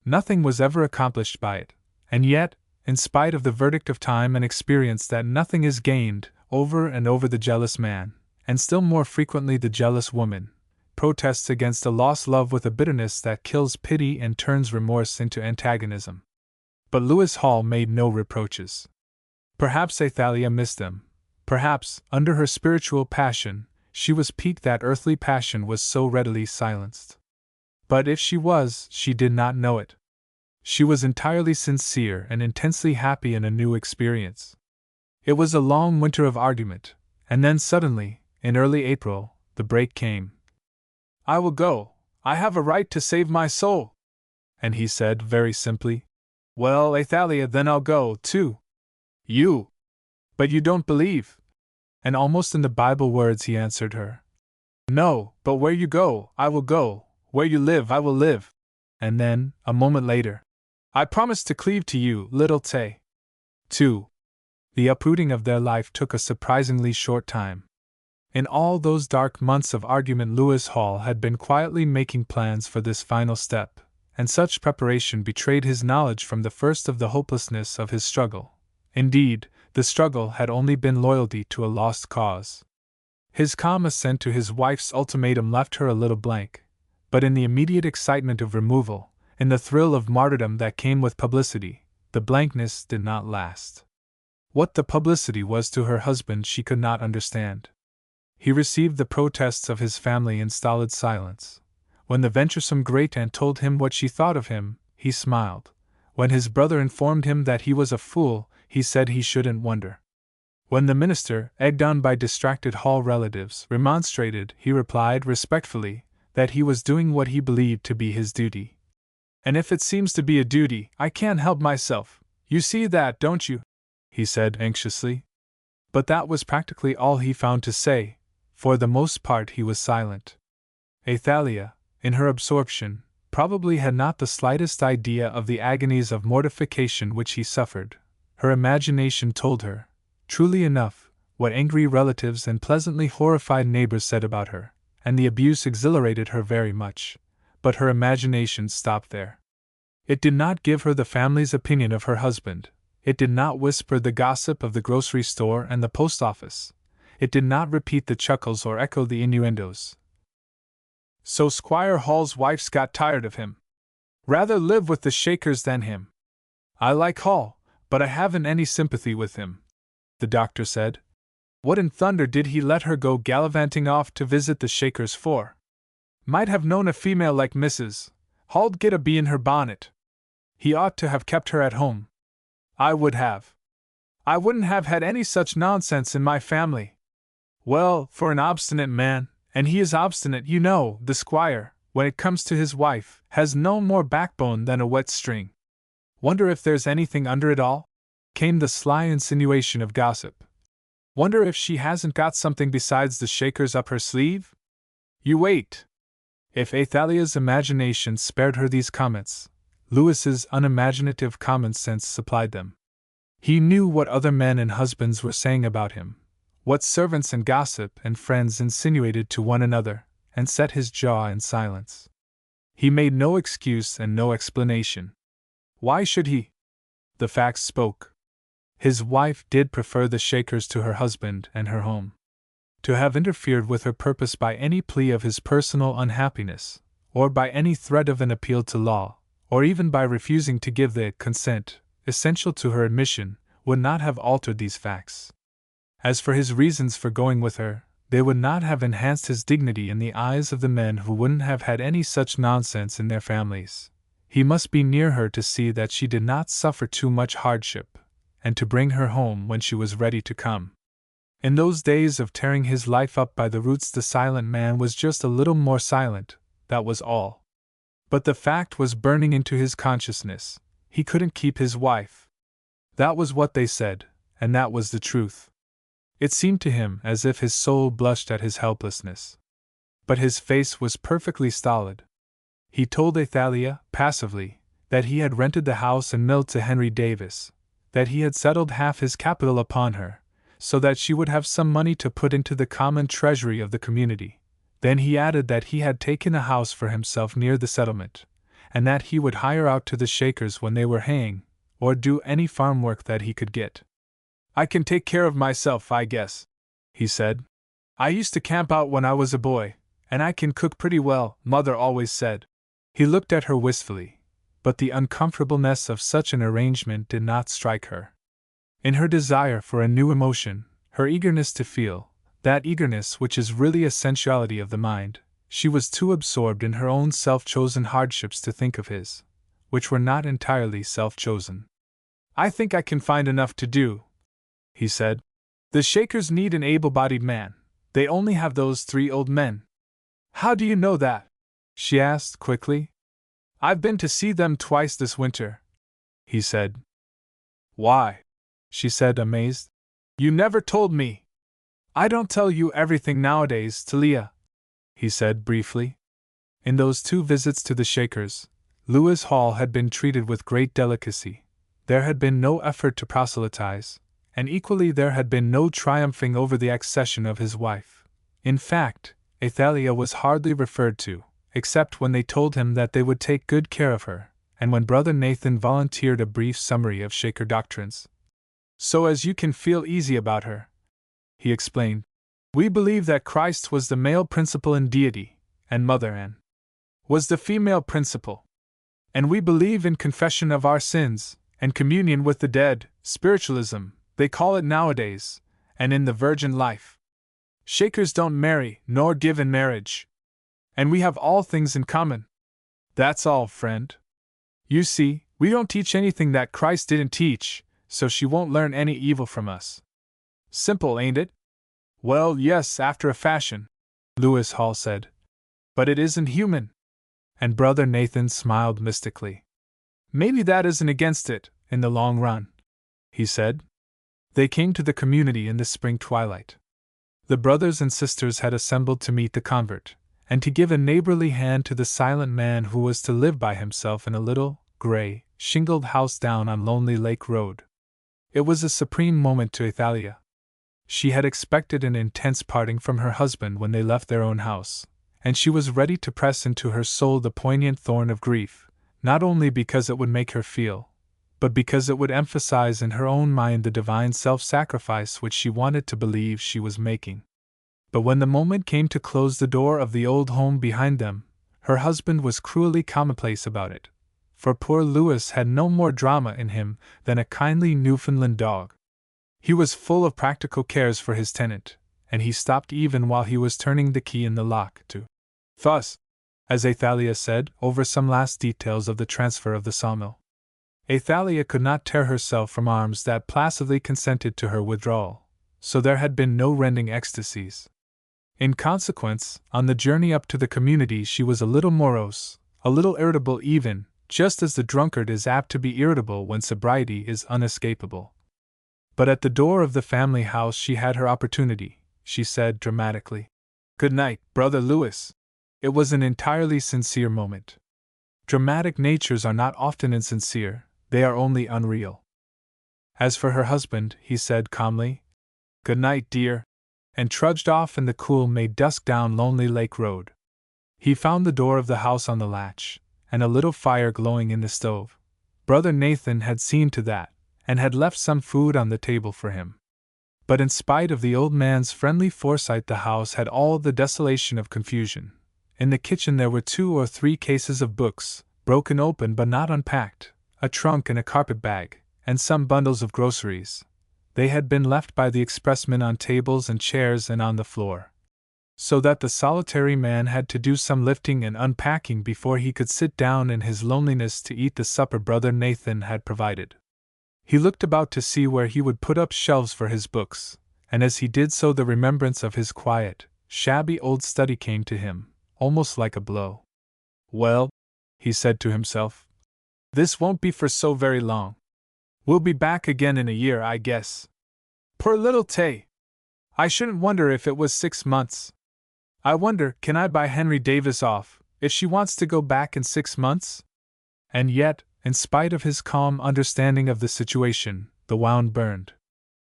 Nothing was ever accomplished by it, and yet, in spite of the verdict of time and experience that nothing is gained, over and over the jealous man, and still more frequently the jealous woman, protests against a lost love with a bitterness that kills pity and turns remorse into antagonism. But Lewis Hall made no reproaches. Perhaps Athalia missed them. Perhaps, under her spiritual passion, she was piqued that earthly passion was so readily silenced. But if she was, she did not know it. She was entirely sincere and intensely happy in a new experience. It was a long winter of argument, and then suddenly, in early April, the break came. I will go. I have a right to save my soul. And he said very simply, Well, Athalia, then I'll go, too. You. But you don't believe. And almost in the Bible words he answered her. No, but where you go, I will go, where you live, I will live. And then, a moment later, I promise to cleave to you, little Tay. 2. The uprooting of their life took a surprisingly short time. In all those dark months of argument, Lewis Hall had been quietly making plans for this final step, and such preparation betrayed his knowledge from the first of the hopelessness of his struggle. Indeed, the struggle had only been loyalty to a lost cause. His calm assent to his wife's ultimatum left her a little blank, but in the immediate excitement of removal, in the thrill of martyrdom that came with publicity, the blankness did not last. What the publicity was to her husband she could not understand. He received the protests of his family in stolid silence. When the venturesome great-aunt told him what she thought of him, he smiled. When his brother informed him that he was a fool, he said he shouldn't wonder. When the minister, egged on by distracted Hall relatives, remonstrated, he replied respectfully that he was doing what he believed to be his duty. And if it seems to be a duty, I can't help myself. You see that, don't you? He said anxiously. But that was practically all he found to say. For the most part he was silent. Athalia, in her absorption, probably had not the slightest idea of the agonies of mortification which he suffered. Her imagination told her, truly enough, what angry relatives and pleasantly horrified neighbors said about her, and the abuse exhilarated her very much. But her imagination stopped there. It did not give her the family's opinion of her husband. It did not whisper the gossip of the grocery store and the post office. It did not repeat the chuckles or echo the innuendos. So Squire Hall's wife's got tired of him. Rather live with the Shakers than him. I like Hall, but I haven't any sympathy with him, the doctor said. What in thunder did he let her go gallivanting off to visit the Shakers for? Might have known a female like Mrs. Hall'd get a bee in her bonnet. He ought to have kept her at home. I would have. I wouldn't have had any such nonsense in my family. Well, for an obstinate man, and he is obstinate, you know, the squire, when it comes to his wife, has no more backbone than a wet string. Wonder if there's anything under it all? Came the sly insinuation of gossip. Wonder if she hasn't got something besides the Shakers up her sleeve? You wait. If Athalia's imagination spared her these comments, Lewis's unimaginative common sense supplied them. He knew what other men and husbands were saying about him, what servants and gossip and friends insinuated to one another, and set his jaw in silence. He made no excuse and no explanation. Why should he? The facts spoke. His wife did prefer the Shakers to her husband and her home. To have interfered with her purpose by any plea of his personal unhappiness, or by any threat of an appeal to law, or even by refusing to give the consent essential to her admission, would not have altered these facts. As for his reasons for going with her, they would not have enhanced his dignity in the eyes of the men who wouldn't have had any such nonsense in their families. He must be near her to see that she did not suffer too much hardship, and to bring her home when she was ready to come. In those days of tearing his life up by the roots, the silent man was just a little more silent, that was all. But the fact was burning into his consciousness: he couldn't keep his wife. That was what they said, and that was the truth. It seemed to him as if his soul blushed at his helplessness. But his face was perfectly stolid. He told Athalia, passively, that he had rented the house and mill to Henry Davis, that he had settled half his capital upon her, so that she would have some money to put into the common treasury of the community. Then he added that he had taken a house for himself near the settlement, and that he would hire out to the Shakers when they were haying, or do any farm work that he could get. "I can take care of myself, I guess," he said. "I used to camp out when I was a boy, and I can cook pretty well, Mother always said." He looked at her wistfully, but the uncomfortableness of such an arrangement did not strike her. In her desire for a new emotion, her eagerness to feel, that eagerness which is really a sensuality of the mind, she was too absorbed in her own self-chosen hardships to think of his, which were not entirely self-chosen. "I think I can find enough to do," he said. "The Shakers need an able-bodied man. They only have those 3 old men." "How do you know that?" she asked quickly. "I've been to see them twice this winter," he said. "Why?" she said, amazed. "You never told me." "I don't tell you everything nowadays, Talia," he said briefly. In those 2 visits to the Shakers, Lewis Hall had been treated with great delicacy. There had been no effort to proselytize, and equally there had been no triumphing over the accession of his wife. In fact, Athalia was hardly referred to, except when they told him that they would take good care of her, and when Brother Nathan volunteered a brief summary of Shaker doctrines. "So as you can feel easy about her," he explained, "we believe that Christ was the male principle in deity, and Mother Ann was the female principle. And we believe in confession of our sins, and communion with the dead, spiritualism, they call it nowadays, and in the virgin life. Shakers don't marry, nor give in marriage. And we have all things in common. That's all, friend. You see, we don't teach anything that Christ didn't teach, so she won't learn any evil from us. Simple, ain't it?" "Well, yes, after a fashion," Lewis Hall said. "But it isn't human." And Brother Nathan smiled mystically. "Maybe that isn't against it, in the long run," he said. They came to the community in the spring twilight. The brothers and sisters had assembled to meet the convert, and to give a neighborly hand to the silent man who was to live by himself in a little, gray, shingled house down on Lonely Lake Road. It was a supreme moment to Athalia. She had expected an intense parting from her husband when they left their own house, and she was ready to press into her soul the poignant thorn of grief, not only because it would make her feel, but because it would emphasize in her own mind the divine self-sacrifice which she wanted to believe she was making. But when the moment came to close the door of the old home behind them, her husband was cruelly commonplace about it, for poor Lewis had no more drama in him than a kindly Newfoundland dog. He was full of practical cares for his tenant, and he stopped even while he was turning the key in the lock to "fuss," as Athalia said, over some last details of the transfer of the sawmill. Athalia could not tear herself from arms that placidly consented to her withdrawal, so there had been no rending ecstasies. In consequence, on the journey up to the community she was a little morose, a little irritable even, just as the drunkard is apt to be irritable when sobriety is unescapable. But at the door of the family house she had her opportunity. She said dramatically, "Good night, Brother Lewis." It was an entirely sincere moment. Dramatic natures are not often insincere, they are only unreal. As for her husband, he said calmly, "Good night, dear," and trudged off in the cool May-dusk down Lonely Lake Road. He found the door of the house on the latch, and a little fire glowing in the stove. Brother Nathan had seen to that, and had left some food on the table for him. But in spite of the old man's friendly foresight, the house had all the desolation of confusion. In the kitchen there were 2 or 3 cases of books, broken open but not unpacked, a trunk and a carpet bag, and some bundles of groceries. They had been left by the expressman on tables and chairs and on the floor, so that the solitary man had to do some lifting and unpacking before he could sit down in his loneliness to eat the supper Brother Nathan had provided. He looked about to see where he would put up shelves for his books, and as he did so the remembrance of his quiet, shabby old study came to him, almost like a blow. Well, he said to himself, this won't be for so very long. We'll be back again in a year, I guess. Poor little Tay! I shouldn't wonder if it was 6 months. I wonder, can I buy Henry Davis off, if she wants to go back in 6 months? And yet, in spite of his calm understanding of the situation, the wound burned.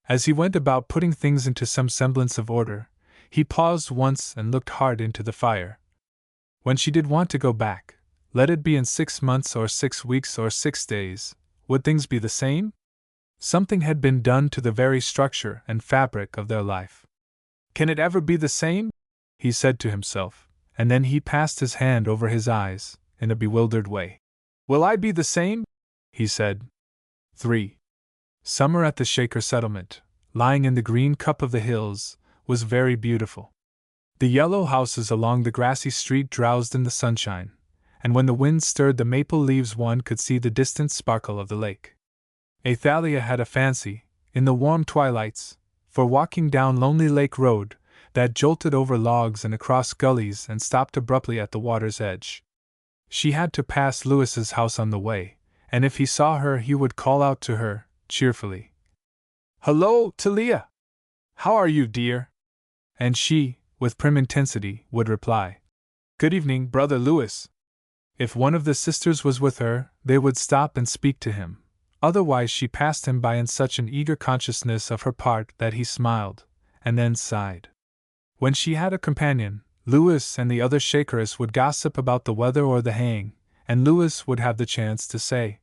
As he went about putting things into some semblance of order, he paused once and looked hard into the fire. When she did want to go back, let it be in 6 months or 6 weeks or 6 days, would things be the same? Something had been done to the very structure and fabric of their life. Can it ever be the same? He said to himself, and then he passed his hand over his eyes, in a bewildered way. Will I be the same? He said. 3. Summer at the Shaker settlement, lying in the green cup of the hills, was very beautiful. The yellow houses along the grassy street drowsed in the sunshine, and when the wind stirred the maple leaves one could see the distant sparkle of the lake. Athalia had a fancy, in the warm twilights, for walking down Lonely Lake Road, that jolted over logs and across gullies and stopped abruptly at the water's edge. She had to pass Lewis's house on the way, and if he saw her he would call out to her, cheerfully, "Hello, Talia! How are you, dear?" And she, with prim intensity, would reply, "Good evening, Brother Lewis." If one of the sisters was with her, they would stop and speak to him. Otherwise she passed him by in such an eager consciousness of her part that he smiled, and then sighed. When she had a companion, Lewis and the other Shakeress would gossip about the weather or the haying, and Lewis would have the chance to say,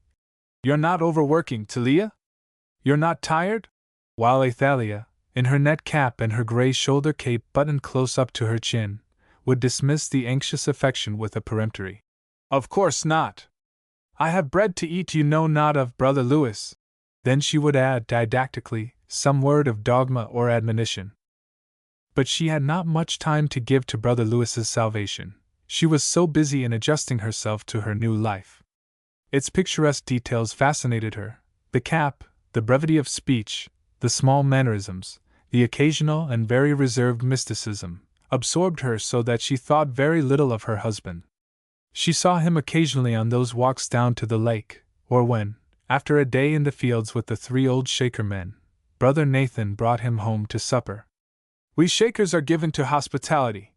"You're not overworking, Talia? You're not tired?" While Athalia, in her net cap and her gray shoulder cape buttoned close up to her chin, would dismiss the anxious affection with a peremptory, "Of course not. I have bread to eat you know not of, Brother Lewis." Then she would add didactically some word of dogma or admonition. But she had not much time to give to Brother Lewis's salvation. She was so busy in adjusting herself to her new life. Its picturesque details fascinated her: the cap, the brevity of speech, the small mannerisms, the occasional and very reserved mysticism, absorbed her so that she thought very little of her husband. She saw him occasionally on those walks down to the lake, or when, after a day in the fields with the 3 old Shaker men, Brother Nathan brought him home to supper. "We Shakers are given to hospitality,"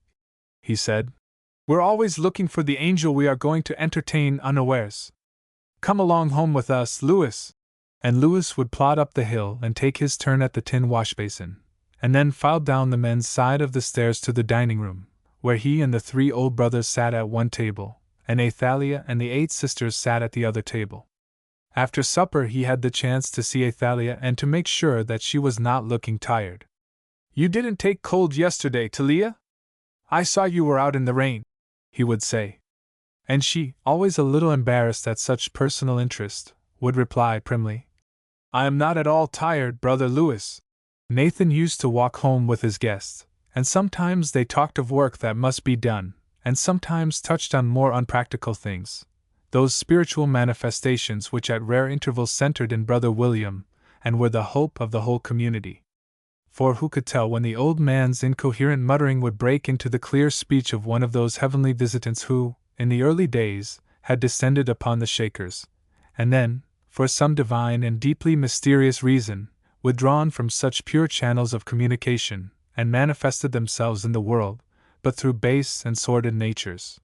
he said. "We're always looking for the angel we are going to entertain unawares. Come along home with us, Lewis." And Lewis would plod up the hill and take his turn at the tin washbasin, and then file down the men's side of the stairs to the dining room, where he and the 3 old brothers sat at one table, and Athalia and the 8 sisters sat at the other table. After supper he had the chance to see Athalia and to make sure that she was not looking tired. "You didn't take cold yesterday, Talia? I saw you were out in the rain," he would say. And she, always a little embarrassed at such personal interest, would reply primly, "I am not at all tired, Brother Lewis." Nathan used to walk home with his guests, and sometimes they talked of work that must be done, and sometimes touched on more unpractical things, those spiritual manifestations which at rare intervals centered in Brother William, and were the hope of the whole community. For who could tell when the old man's incoherent muttering would break into the clear speech of one of those heavenly visitants who, in the early days, had descended upon the Shakers, and then, for some divine and deeply mysterious reason, withdrawn from such pure channels of communication, and manifested themselves in the world, but through base and sordid natures.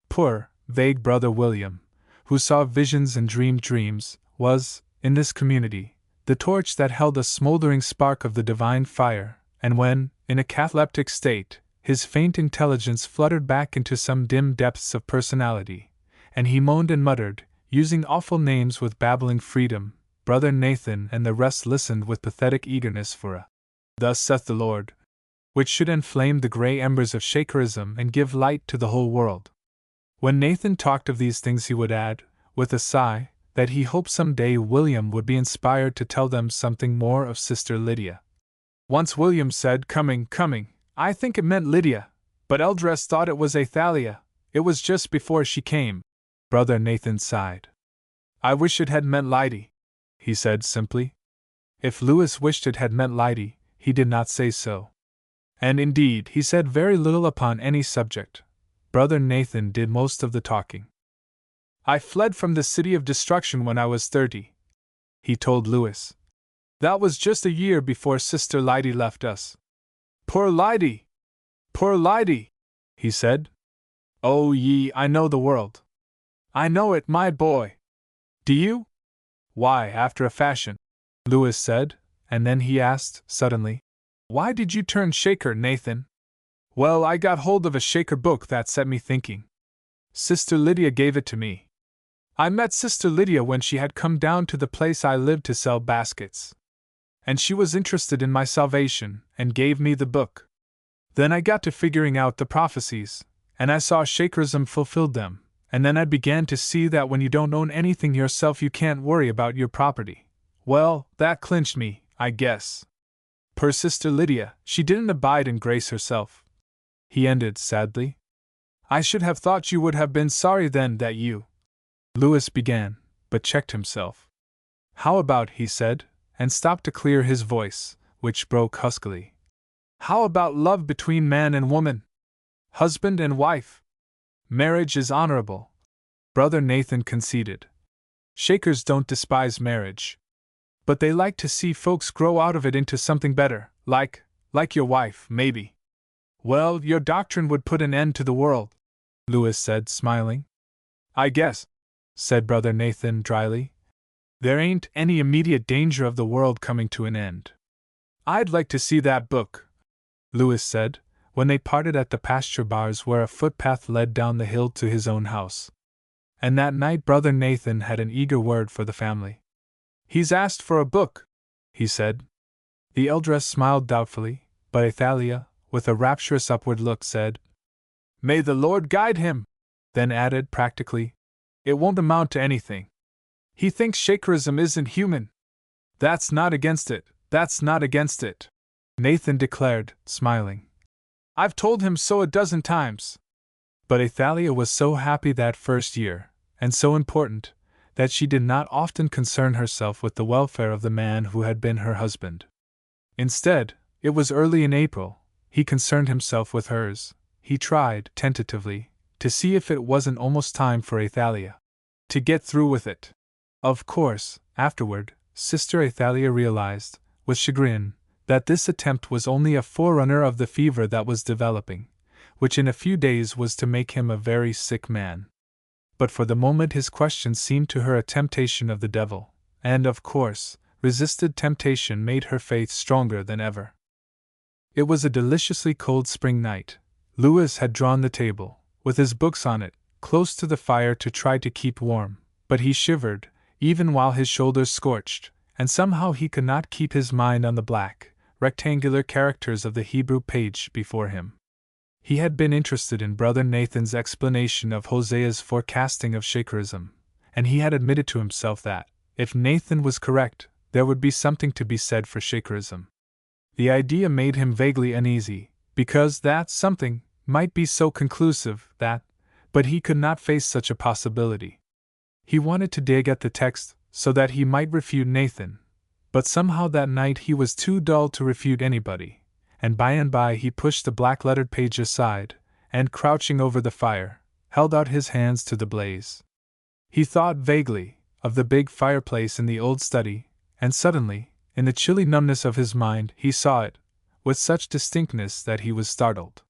Poor, vague Brother William, who saw visions and dreamed dreams, was, in this community, the torch that held a smoldering spark of the divine fire, and when, in a cataleptic state, his faint intelligence fluttered back into some dim depths of personality, and he moaned and muttered, using awful names with babbling freedom, Brother Nathan and the rest listened with pathetic eagerness for a "Thus saith the Lord," which should enflame the gray embers of Shakerism and give light to the whole world. When Nathan talked of these things he would add, with a sigh, that he hoped some day William would be inspired to tell them something more of Sister Lydia. Once William said, coming, "I think it meant Lydia, but Eldress thought it was Athalia. It was just before she came." Brother Nathan sighed. "I wish it had meant Lydy," he said simply. If Lewis wished it had meant Lydy, he did not say so. And indeed he said very little upon any subject, Brother Nathan did most of the talking. "I fled from the city of destruction when I was 30, he told Louis. "That was just a year before Sister Lydy left us." "Poor Lydy! Poor Lydy!" he said. "Oh, I know the world. I know it, my boy. Do you?" "Why, after a fashion," Louis said, and then he asked, suddenly, "Why did you turn Shaker, Nathan?" "Well, I got hold of a Shaker book that set me thinking. Sister Lydia gave it to me. I met Sister Lydia when she had come down to the place I lived to sell baskets. And she was interested in my salvation, and gave me the book. Then I got to figuring out the prophecies, and I saw Shakerism fulfilled them, and then I began to see that when you don't own anything yourself you can't worry about your property. Well, that clinched me, I guess. Per Sister Lydia, she didn't abide in grace herself," he ended sadly. "I should have thought you would have been sorry then that you—" Louis began, but checked himself. "How about," he said, and stopped to clear his voice, which broke huskily. "How about love between man and woman? Husband and wife? Marriage is honorable," Brother Nathan conceded. "Shakers don't despise marriage. But they like to see folks grow out of it into something better, like your wife, maybe." "Well, your doctrine would put an end to the world," Louis said, smiling. "I guess," said Brother Nathan dryly. "There ain't any immediate danger of the world coming to an end." "I'd like to see that book," Louis said, when they parted at the pasture bars where a footpath led down the hill to his own house. And that night Brother Nathan had an eager word for the family. "He's asked for a book," he said. The eldress smiled doubtfully, but Athalia, with a rapturous upward look, said, "May the Lord guide him!" Then added practically, "It won't amount to anything. He thinks Shakerism isn't human." "That's not against it, that's not against it," Nathan declared, smiling. "I've told him so a dozen times." But Athalia was so happy that first year, and so important, that she did not often concern herself with the welfare of the man who had been her husband. Instead, it was early in April, he concerned himself with hers. He tried, tentatively, to see if it wasn't almost time for Athalia to get through with it. Of course, afterward, Sister Athalia realized, with chagrin, that this attempt was only a forerunner of the fever that was developing, which in a few days was to make him a very sick man. But for the moment his question seemed to her a temptation of the devil, and, of course, resisted temptation made her faith stronger than ever. It was a deliciously cold spring night. Louis had drawn the table, with his books on it, close to the fire to try to keep warm, but he shivered, even while his shoulders scorched, and somehow he could not keep his mind on the black, rectangular characters of the Hebrew page before him. He had been interested in Brother Nathan's explanation of Hosea's forecasting of Shakerism, and he had admitted to himself that, if Nathan was correct, there would be something to be said for Shakerism. The idea made him vaguely uneasy, because that something might be so conclusive but he could not face such a possibility. He wanted to dig at the text so that he might refute Nathan, but somehow that night he was too dull to refute anybody. And by he pushed the black-lettered page aside, and crouching over the fire, held out his hands to the blaze. He thought vaguely of the big fireplace in the old study, and suddenly, in the chilly numbness of his mind, he saw it, with such distinctness that he was startled.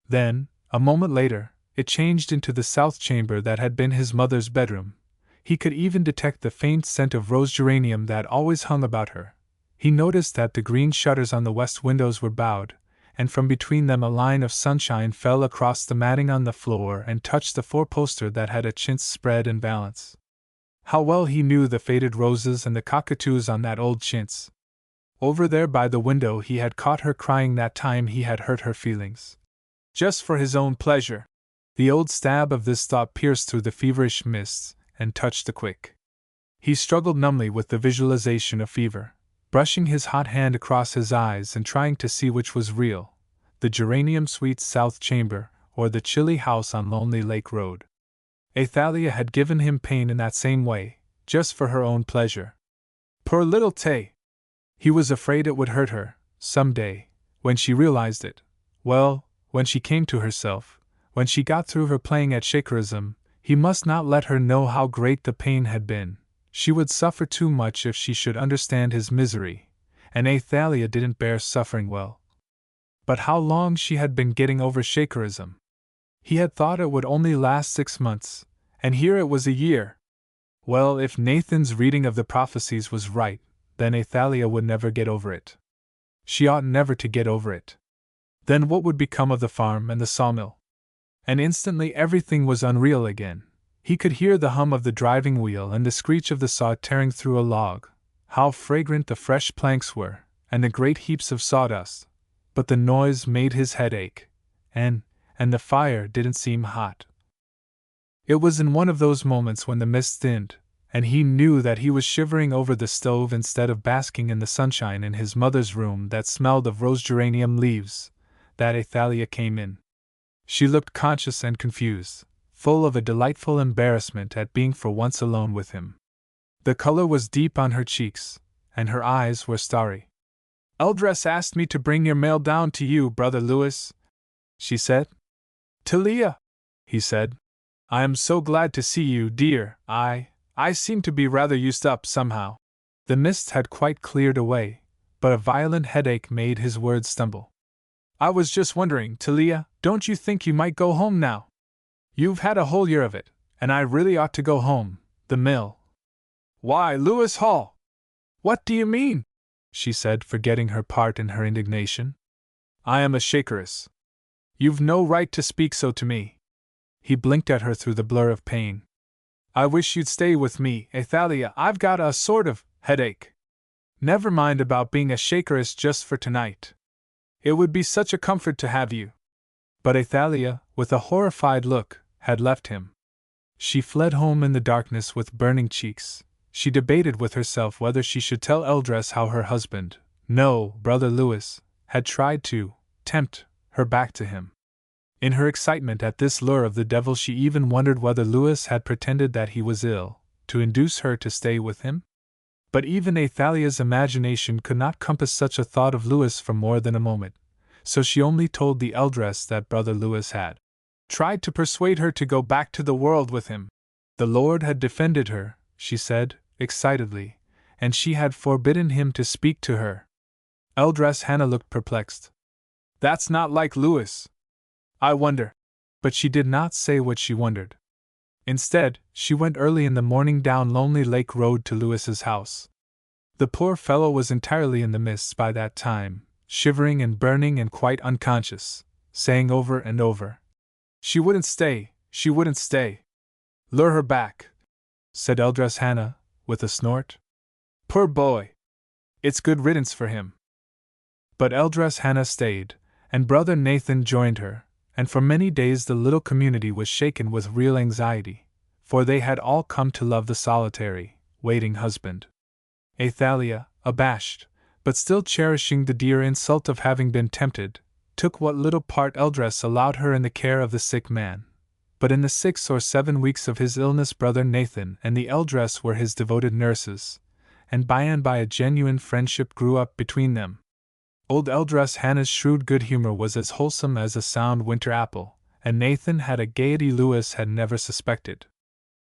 Then, a moment later, it changed into the south chamber that had been his mother's bedroom. He could even detect the faint scent of rose geranium that always hung about her. He noticed that the green shutters on the west windows were bowed, and from between them a line of sunshine fell across the matting on the floor and touched the four-poster that had a chintz spread and valance. How well he knew the faded roses and the cockatoos on that old chintz! Over there by the window he had caught her crying that time he had hurt her feelings. Just for his own pleasure. The old stab of this thought pierced through the feverish mists and touched the quick. He struggled numbly with the visualization of fever, brushing his hot hand across his eyes and trying to see which was real, the geranium-sweet south chamber or the chilly house on Lonely Lake Road. Athalia had given him pain in that same way, just for her own pleasure. Poor little Tay! He was afraid it would hurt her, some day, when she realized it. Well, when she came to herself, when she got through her playing at Shakerism, he must not let her know how great the pain had been. She would suffer too much if she should understand his misery, and Athalia didn't bear suffering well. But how long she had been getting over Shakerism! He had thought it would only last 6 months, and here it was a year. Well, if Nathan's reading of the prophecies was right, then Athalia would never get over it. She ought never to get over it. Then what would become of the farm and the sawmill? And instantly everything was unreal again. He could hear the hum of the driving wheel and the screech of the saw tearing through a log. How fragrant the fresh planks were, and the great heaps of sawdust. But the noise made his head ache, and the fire didn't seem hot. It was in one of those moments when the mist thinned, and he knew that he was shivering over the stove instead of basking in the sunshine in his mother's room that smelled of rose geranium leaves, that Athalia came in. She looked conscious and confused, full of a delightful embarrassment at being for once alone with him. The color was deep on her cheeks, and her eyes were starry. "Eldress asked me to bring your mail down to you, Brother Louis," she said. "Talia," he said, "I am so glad to see you, dear. I seem to be rather used up somehow." The mist had quite cleared away, but a violent headache made his words stumble. "I was just wondering, Talia, don't you think you might go home now? You've had a whole year of it, and I really ought to go home. The mill." "Why, Louis Hall! What do you mean?" she said, forgetting her part in her indignation. "I am a Shakeress. You've no right to speak so to me." He blinked at her through the blur of pain. "I wish you'd stay with me, Athalia. I've got a sort of headache. Never mind about being a Shakeress just for tonight. It would be such a comfort to have you." But Athalia, with a horrified look, had left him. She fled home in the darkness with burning cheeks. She debated with herself whether she should tell Eldress how her husband, no, Brother Louis, had tried to tempt her back to him. In her excitement at this lure of the devil, she even wondered whether Louis had pretended that he was ill, to induce her to stay with him. But even Athalia's imagination could not compass such a thought of Louis for more than a moment, so she only told the Eldress that Brother Louis had tried to persuade her to go back to the world with him. The Lord had defended her, she said, excitedly, and she had forbidden him to speak to her. Eldress Hannah looked perplexed. "That's not like Louis. I wonder." But she did not say what she wondered. Instead, she went early in the morning down Lonely Lake Road to Louis's house. The poor fellow was entirely in the mists by that time, shivering and burning and quite unconscious, saying over and over, "She wouldn't stay, she wouldn't stay." "Lure her back," said Eldress Hannah, with a snort. "Poor boy! It's good riddance for him." But Eldress Hannah stayed, and Brother Nathan joined her, and for many days the little community was shaken with real anxiety, for they had all come to love the solitary, waiting husband. Athalia, abashed, but still cherishing the dear insult of having been tempted, took what little part Eldress allowed her in the care of the sick man. But in the 6 or 7 weeks of his illness, Brother Nathan and the Eldress were his devoted nurses, and by a genuine friendship grew up between them. Old Eldress Hannah's shrewd good humor was as wholesome as a sound winter apple, and Nathan had a gaiety Louis had never suspected.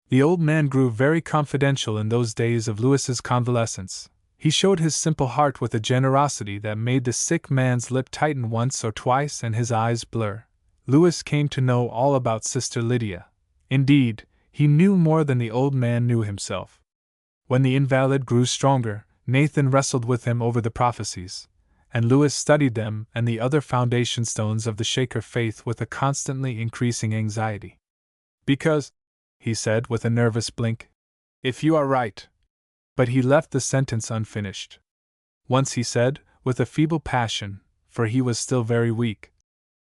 The old man grew very confidential in those days of Louis's convalescence. He showed his simple heart with a generosity that made the sick man's lip tighten once or twice and his eyes blur. Louis came to know all about Sister Lydia. Indeed, he knew more than the old man knew himself. When the invalid grew stronger, Nathan wrestled with him over the prophecies, and Louis studied them and the other foundation stones of the Shaker faith with a constantly increasing anxiety. "Because," he said with a nervous blink, "if you are right." But he left the sentence unfinished. Once he said, with a feeble passion, for he was still very weak,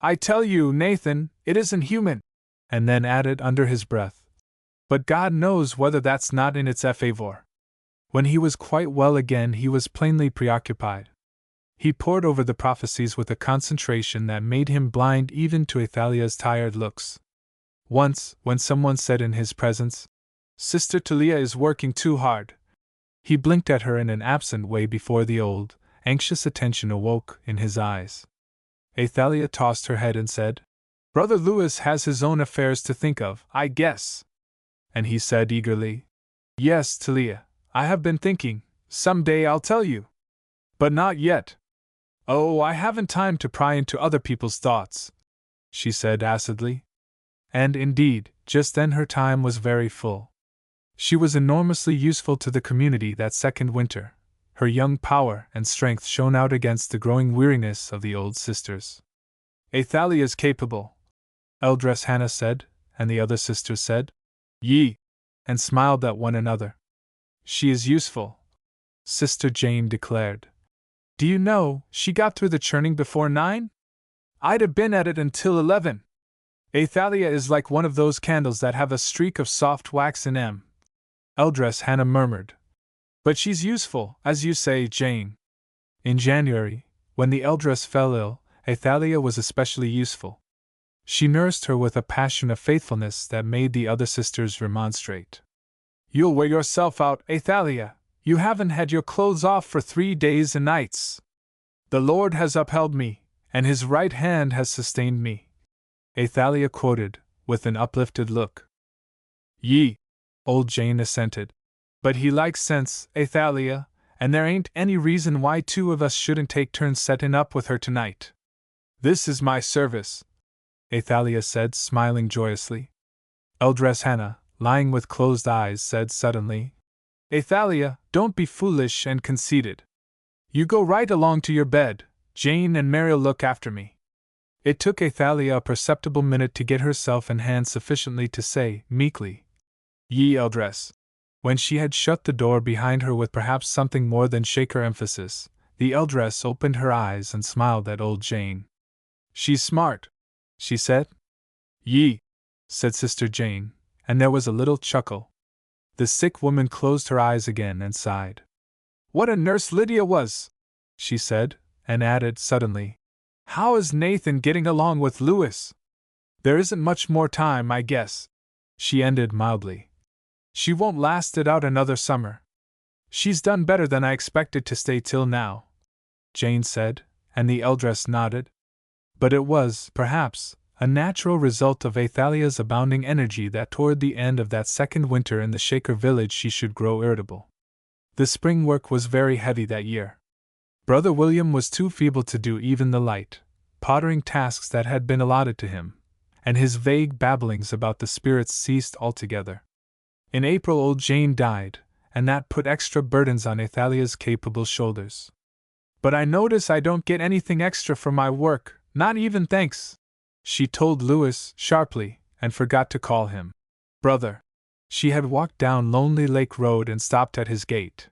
"I tell you, Nathan, it isn't human," and then added under his breath, "but God knows whether that's not in its favor." When he was quite well again, he was plainly preoccupied. He pored over the prophecies with a concentration that made him blind even to Athalia's tired looks. Once, when someone said in his presence, "Sister Talia is working too hard," he blinked at her in an absent way before the old, anxious attention awoke in his eyes. Athalia tossed her head and said, Brother Louis has his own affairs to think of, I guess. And he said eagerly, Yes, Talia, I have been thinking, some day I'll tell you. But not yet. Oh, I haven't time to pry into other people's thoughts, she said acidly. And indeed, just then her time was very full. She was enormously useful to the community that second winter. Her young power and strength shone out against the growing weariness of the old sisters. Athalia's capable, Eldress Hannah said, and the other sisters said, Ye, and smiled at one another. She is useful, Sister Jane declared. Do you know, she got through the churning before 9? I'd have been at it until 11. Athalia is like one of those candles that have a streak of soft wax in 'em, Eldress Hannah murmured. But she's useful, as you say, Jane. In January, when the Eldress fell ill, Athalia was especially useful. She nursed her with a passion of faithfulness that made the other sisters remonstrate. You'll wear yourself out, Athalia. You haven't had your clothes off for 3 days and nights. The Lord has upheld me, and his right hand has sustained me, Athalia quoted, with an uplifted look. Ye, old Jane assented. But he likes sense, Athalia, and there ain't any reason why 2 of us shouldn't take turns settin' up with her tonight. This is my service, Athalia said, smiling joyously. Eldress Hannah, lying with closed eyes, said suddenly, Athalia, don't be foolish and conceited. You go right along to your bed, Jane, and Mary'll look after me. It took Athalia a perceptible minute to get herself in hand sufficiently to say, meekly, Ye, Eldress. When she had shut the door behind her with perhaps something more than Shaker emphasis, the Eldress opened her eyes and smiled at old Jane. She's smart, she said. Ye, said Sister Jane, and there was a little chuckle. The sick woman closed her eyes again and sighed. What a nurse Lydia was, she said, and added suddenly, How is Nathan getting along with Louis? There isn't much more time, I guess, she ended mildly. She won't last it out another summer. She's done better than I expected to stay till now, Jane said, and the Eldress nodded. But it was, perhaps, a natural result of Athalia's abounding energy that toward the end of that second winter in the Shaker village she should grow irritable. The spring work was very heavy that year. Brother William was too feeble to do even the light, pottering tasks that had been allotted to him, and his vague babblings about the spirits ceased altogether. In April old Jane died, and that put extra burdens on Athalia's capable shoulders. But I notice I don't get anything extra for my work, not even thanks, she told Louis sharply, and forgot to call him brother. She had walked down Lonely Lake Road and stopped at his gate.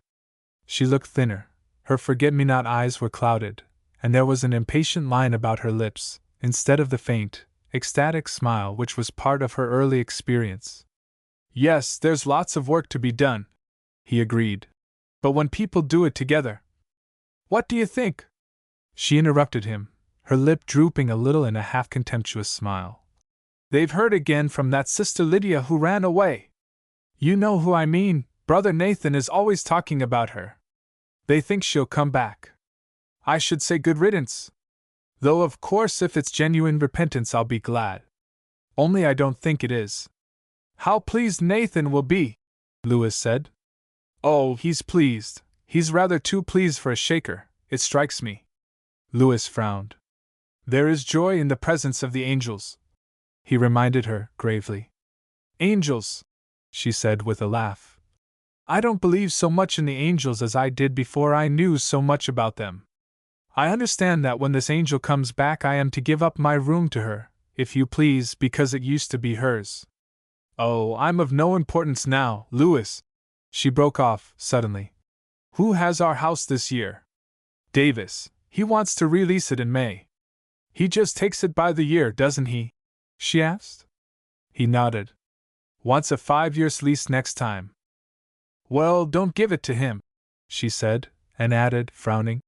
She looked thinner, her forget-me-not eyes were clouded, and there was an impatient line about her lips, instead of the faint, ecstatic smile which was part of her early experience. Yes, there's lots of work to be done, he agreed. But when people do it together. What do you think? She interrupted him, her lip drooping a little in a half-contemptuous smile. They've heard again from that Sister Lydia who ran away. You know who I mean, Brother Nathan is always talking about her. They think she'll come back. I should say good riddance. Though of course if it's genuine repentance I'll be glad. Only I don't think it is. How pleased Nathan will be, Louis said. Oh, he's pleased. He's rather too pleased for a Shaker, it strikes me. Louis frowned. There is joy in the presence of the angels, he reminded her, gravely. Angels, she said with a laugh. I don't believe so much in the angels as I did before I knew so much about them. I understand that when this angel comes back I am to give up my room to her, if you please, because it used to be hers. Oh, I'm of no importance now, Louis, she broke off, suddenly. Who has our house this year? Davis. He wants to release it in May. He just takes it by the year, doesn't he? She asked. He nodded. Wants a 5-year lease next time. Well, don't give it to him, she said, and added, frowning.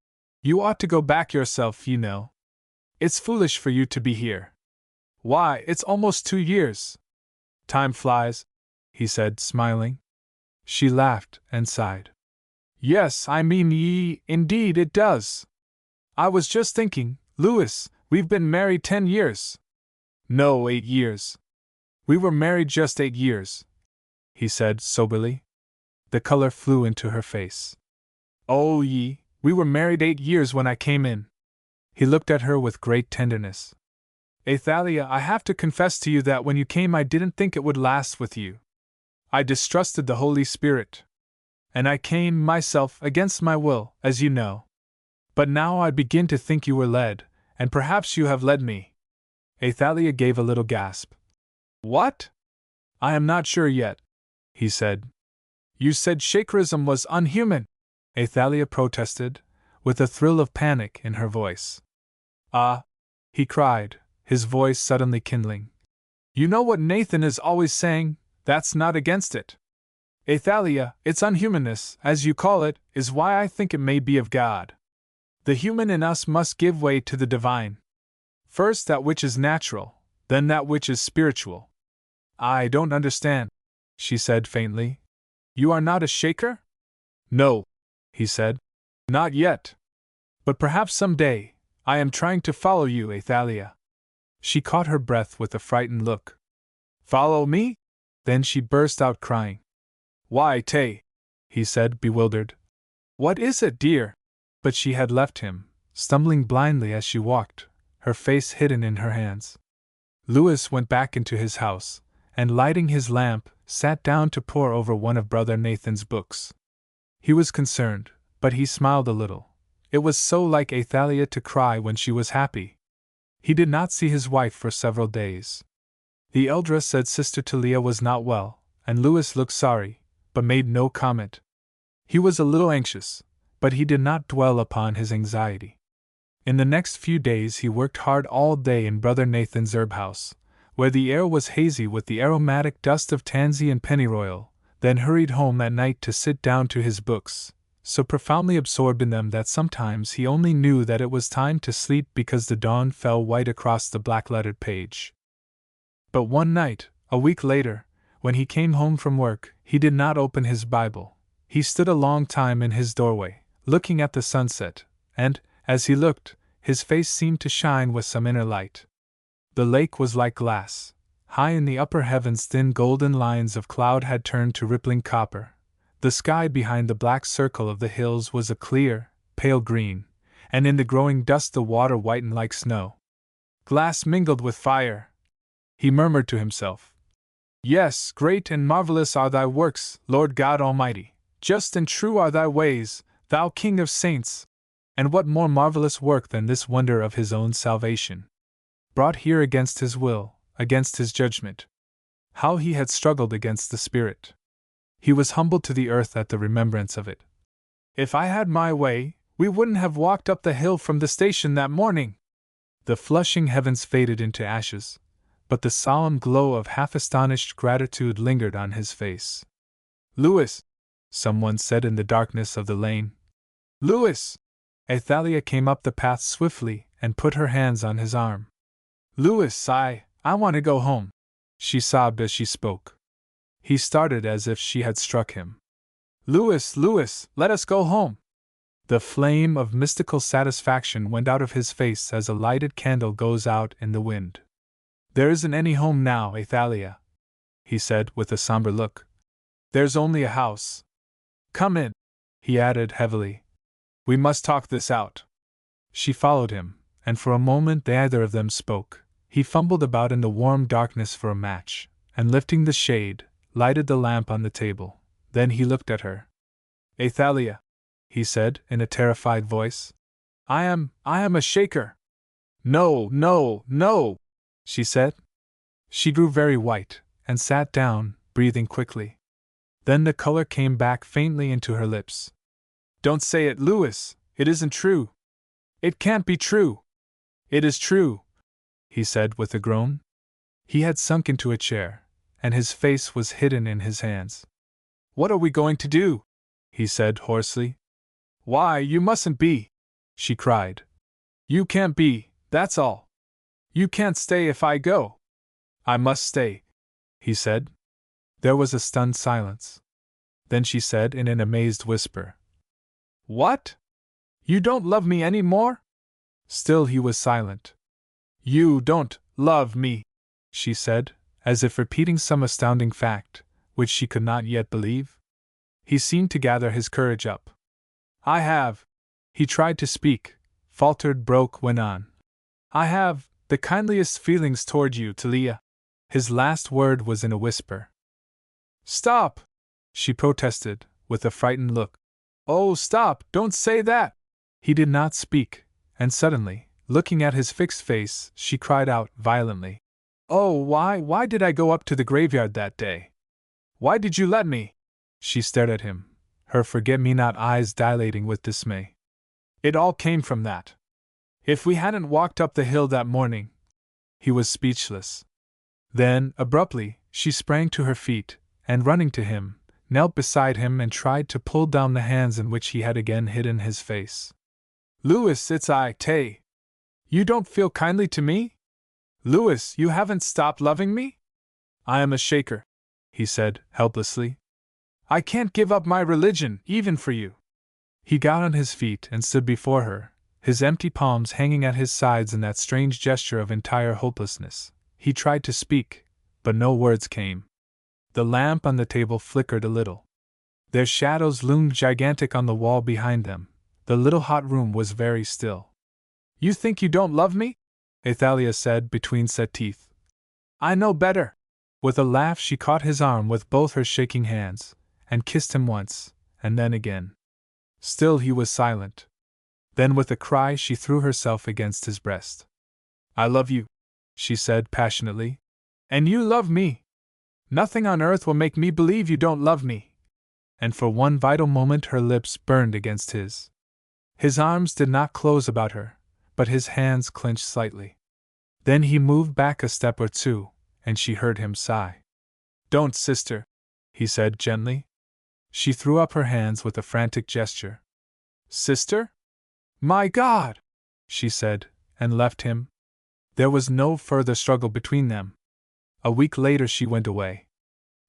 You ought to go back yourself, you know. It's foolish for you to be here. Why, it's almost 2 years. Time flies, he said, smiling. She laughed and sighed. Yes, I mean, indeed it does. I was just thinking, Louis, we've been married 10 years. No, 8 years. We were married just 8 years, he said soberly. The color flew into her face. Oh, we were married 8 years when I came in. He looked at her with great tenderness. Athalia, I have to confess to you that when you came I didn't think it would last with you. I distrusted the Holy Spirit. And I came, myself, against my will, as you know. But now I begin to think you were led, and perhaps you have led me. Athalia gave a little gasp. What? I am not sure yet, he said. You said Shakerism was unhuman, Athalia protested, with a thrill of panic in her voice. Ah, he cried, his voice suddenly kindling. You know what Nathan is always saying, that's not against it. Athalia, its unhumanness, as you call it, is why I think it may be of God. The human in us must give way to the divine. First that which is natural, then that which is spiritual. I don't understand, she said faintly. You are not a Shaker? No, he said. Not yet. But perhaps some day. I am trying to follow you, Athalia. She caught her breath with a frightened look. Follow me? Then she burst out crying. Why, Tay, he said, bewildered. What is it, dear? But she had left him, stumbling blindly as she walked, her face hidden in her hands. Louis went back into his house, and lighting his lamp, sat down to pore over one of Brother Nathan's books. He was concerned, but he smiled a little. It was so like Athalia to cry when she was happy. He did not see his wife for several days. The eldra said Sister Talia was not well, and Louis looked sorry, but made no comment. He was a little anxious, but he did not dwell upon his anxiety. In the next few days he worked hard all day in Brother Nathan's herb house, where the air was hazy with the aromatic dust of tansy and pennyroyal, then hurried home at night to sit down to his books, so profoundly absorbed in them that sometimes he only knew that it was time to sleep because the dawn fell white across the black-lettered page. But one night, a week later, when he came home from work, he did not open his Bible. He stood a long time in his doorway, looking at the sunset, and, as he looked, his face seemed to shine with some inner light. The lake was like glass. High in the upper heavens thin golden lines of cloud had turned to rippling copper. The sky behind the black circle of the hills was a clear, pale green, and in the growing dusk the water whitened like snow. Glass mingled with fire. He murmured to himself. Yes, great and marvelous are thy works, Lord God Almighty. Just and true are thy ways, thou King of saints. And what more marvelous work than this wonder of his own salvation? Brought here against his will, against his judgment. How he had struggled against the Spirit. He was humbled to the earth at the remembrance of it. If I had my way, we wouldn't have walked up the hill from the station that morning. The flushing heavens faded into ashes, but the solemn glow of half-astonished gratitude lingered on his face. Louis, someone said in the darkness of the lane. Louis! Athalia came up the path swiftly and put her hands on his arm. Louis, I want to go home, she sobbed as she spoke. He started as if she had struck him. Louis, let us go home. The flame of mystical satisfaction went out of his face as a lighted candle goes out in the wind. There isn't any home now, Athalia, he said with a somber look. There's only a house. Come in, he added heavily. We must talk this out. She followed him, and for a moment neither of them spoke. He fumbled about in the warm darkness for a match, and lifting the shade, lighted the lamp on the table. Then he looked at her. Athalia, he said in a terrified voice. I am a Shaker. No, she said. She grew very white, and sat down, breathing quickly. Then the color came back faintly into her lips. Don't say it, Louis, it isn't true. It can't be true. It is true, he said with a groan. He had sunk into a chair, and his face was hidden in his hands. What are we going to do? He said hoarsely. Why, you mustn't be, she cried. You can't be, that's all. You can't stay if I go. I must stay, he said. There was a stunned silence. Then she said in an amazed whisper. What? You don't love me any more? Still he was silent. You don't love me, she said, as if repeating some astounding fact, which she could not yet believe. He seemed to gather his courage up. I have. He tried to speak, faltered, went on. I have the kindliest feelings toward you, Talia. His last word was in a whisper. Stop! She protested, with a frightened look. Oh, stop, don't say that! He did not speak, and suddenly, looking at his fixed face, she cried out violently. Oh, why did I go up to the graveyard that day? Why did you let me? She stared at him, her forget-me-not eyes dilating with dismay. It all came from that. If we hadn't walked up the hill that morning. He was speechless. Then, abruptly, she sprang to her feet, and running to him, knelt beside him and tried to pull down the hands in which he had again hidden his face. Louis, it's I, Tay. You don't feel kindly to me? Louis, you haven't stopped loving me? I am a Shaker, he said, helplessly. I can't give up my religion, even for you. He got on his feet and stood before her, his empty palms hanging at his sides in that strange gesture of entire hopelessness. He tried to speak, but no words came. The lamp on the table flickered a little. Their shadows loomed gigantic on the wall behind them. The little hot room was very still. You think you don't love me? Athalia said between set teeth. I know better. With a laugh she caught his arm with both her shaking hands, and kissed him once, and then again. Still he was silent. Then with a cry she threw herself against his breast. I love you, she said passionately. And you love me. Nothing on earth will make me believe you don't love me. And for one vital moment her lips burned against his. His arms did not close about her, but his hands clenched slightly. Then he moved back a step or two, and she heard him sigh. Don't, sister, he said gently. She threw up her hands with a frantic gesture. Sister? My God! She said, and left him. There was no further struggle between them. A week later she went away.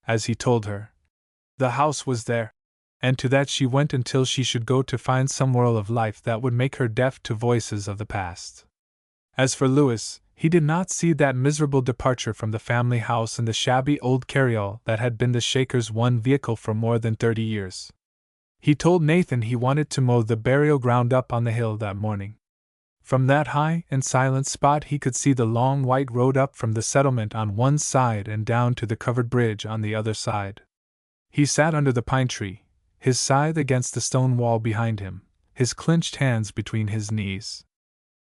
As he told her. The house was there, and to that she went until she should go to find some whirl of life that would make her deaf to voices of the past. As for Louis, he did not see that miserable departure from the family house in the shabby old carryall that had been the Shaker's one vehicle for more than 30 years. He told Nathan he wanted to mow the burial ground up on the hill that morning. From that high and silent spot he could see the long white road up from the settlement on one side and down to the covered bridge on the other side. He sat under the pine tree, his scythe against the stone wall behind him, his clenched hands between his knees.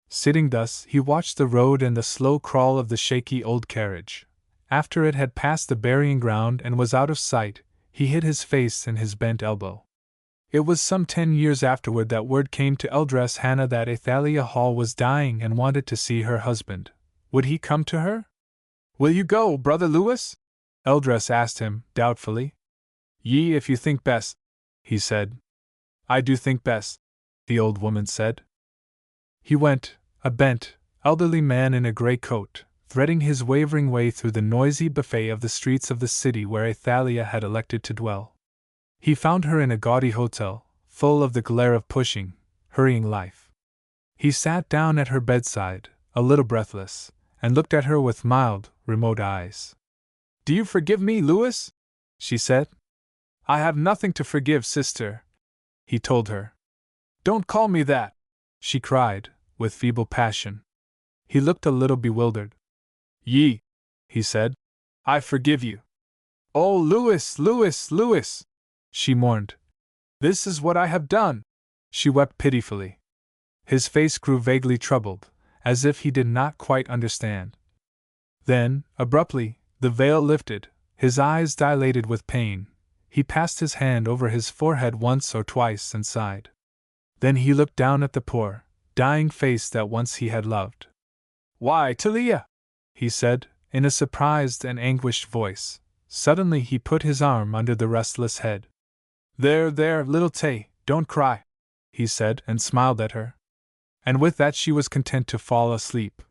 Sitting thus, he watched the road and the slow crawl of the shaky old carriage. After it had passed the burying ground and was out of sight, he hid his face in his bent elbow. It was some 10 years afterward that word came to Eldress Hannah that Athalia Hall was dying and wanted to see her husband. Would he come to her? Will you go, Brother Louis? Eldress asked him, doubtfully. Ye, if you think best, he said. I do think best, the old woman said. He went, a bent, elderly man in a grey coat, threading his wavering way through the noisy buffet of the streets of the city where Athalia had elected to dwell. He found her in a gaudy hotel, full of the glare of pushing, hurrying life. He sat down at her bedside, a little breathless, and looked at her with mild, remote eyes. Do you forgive me, Louis? She said. I have nothing to forgive, sister, he told her. Don't call me that, she cried, with feeble passion. He looked a little bewildered. Ye, he said. I forgive you. Oh, Louis, Louis, Louis, she mourned. This is what I have done. She wept pitifully. His face grew vaguely troubled, as if he did not quite understand. Then, abruptly, the veil lifted, his eyes dilated with pain. He passed his hand over his forehead once or twice and sighed. Then he looked down at the poor, dying face that once he had loved. Why, Talia, he said, in a surprised and anguished voice. Suddenly he put his arm under the restless head. There, little Tay, don't cry, he said, and smiled at her. And with that she was content to fall asleep.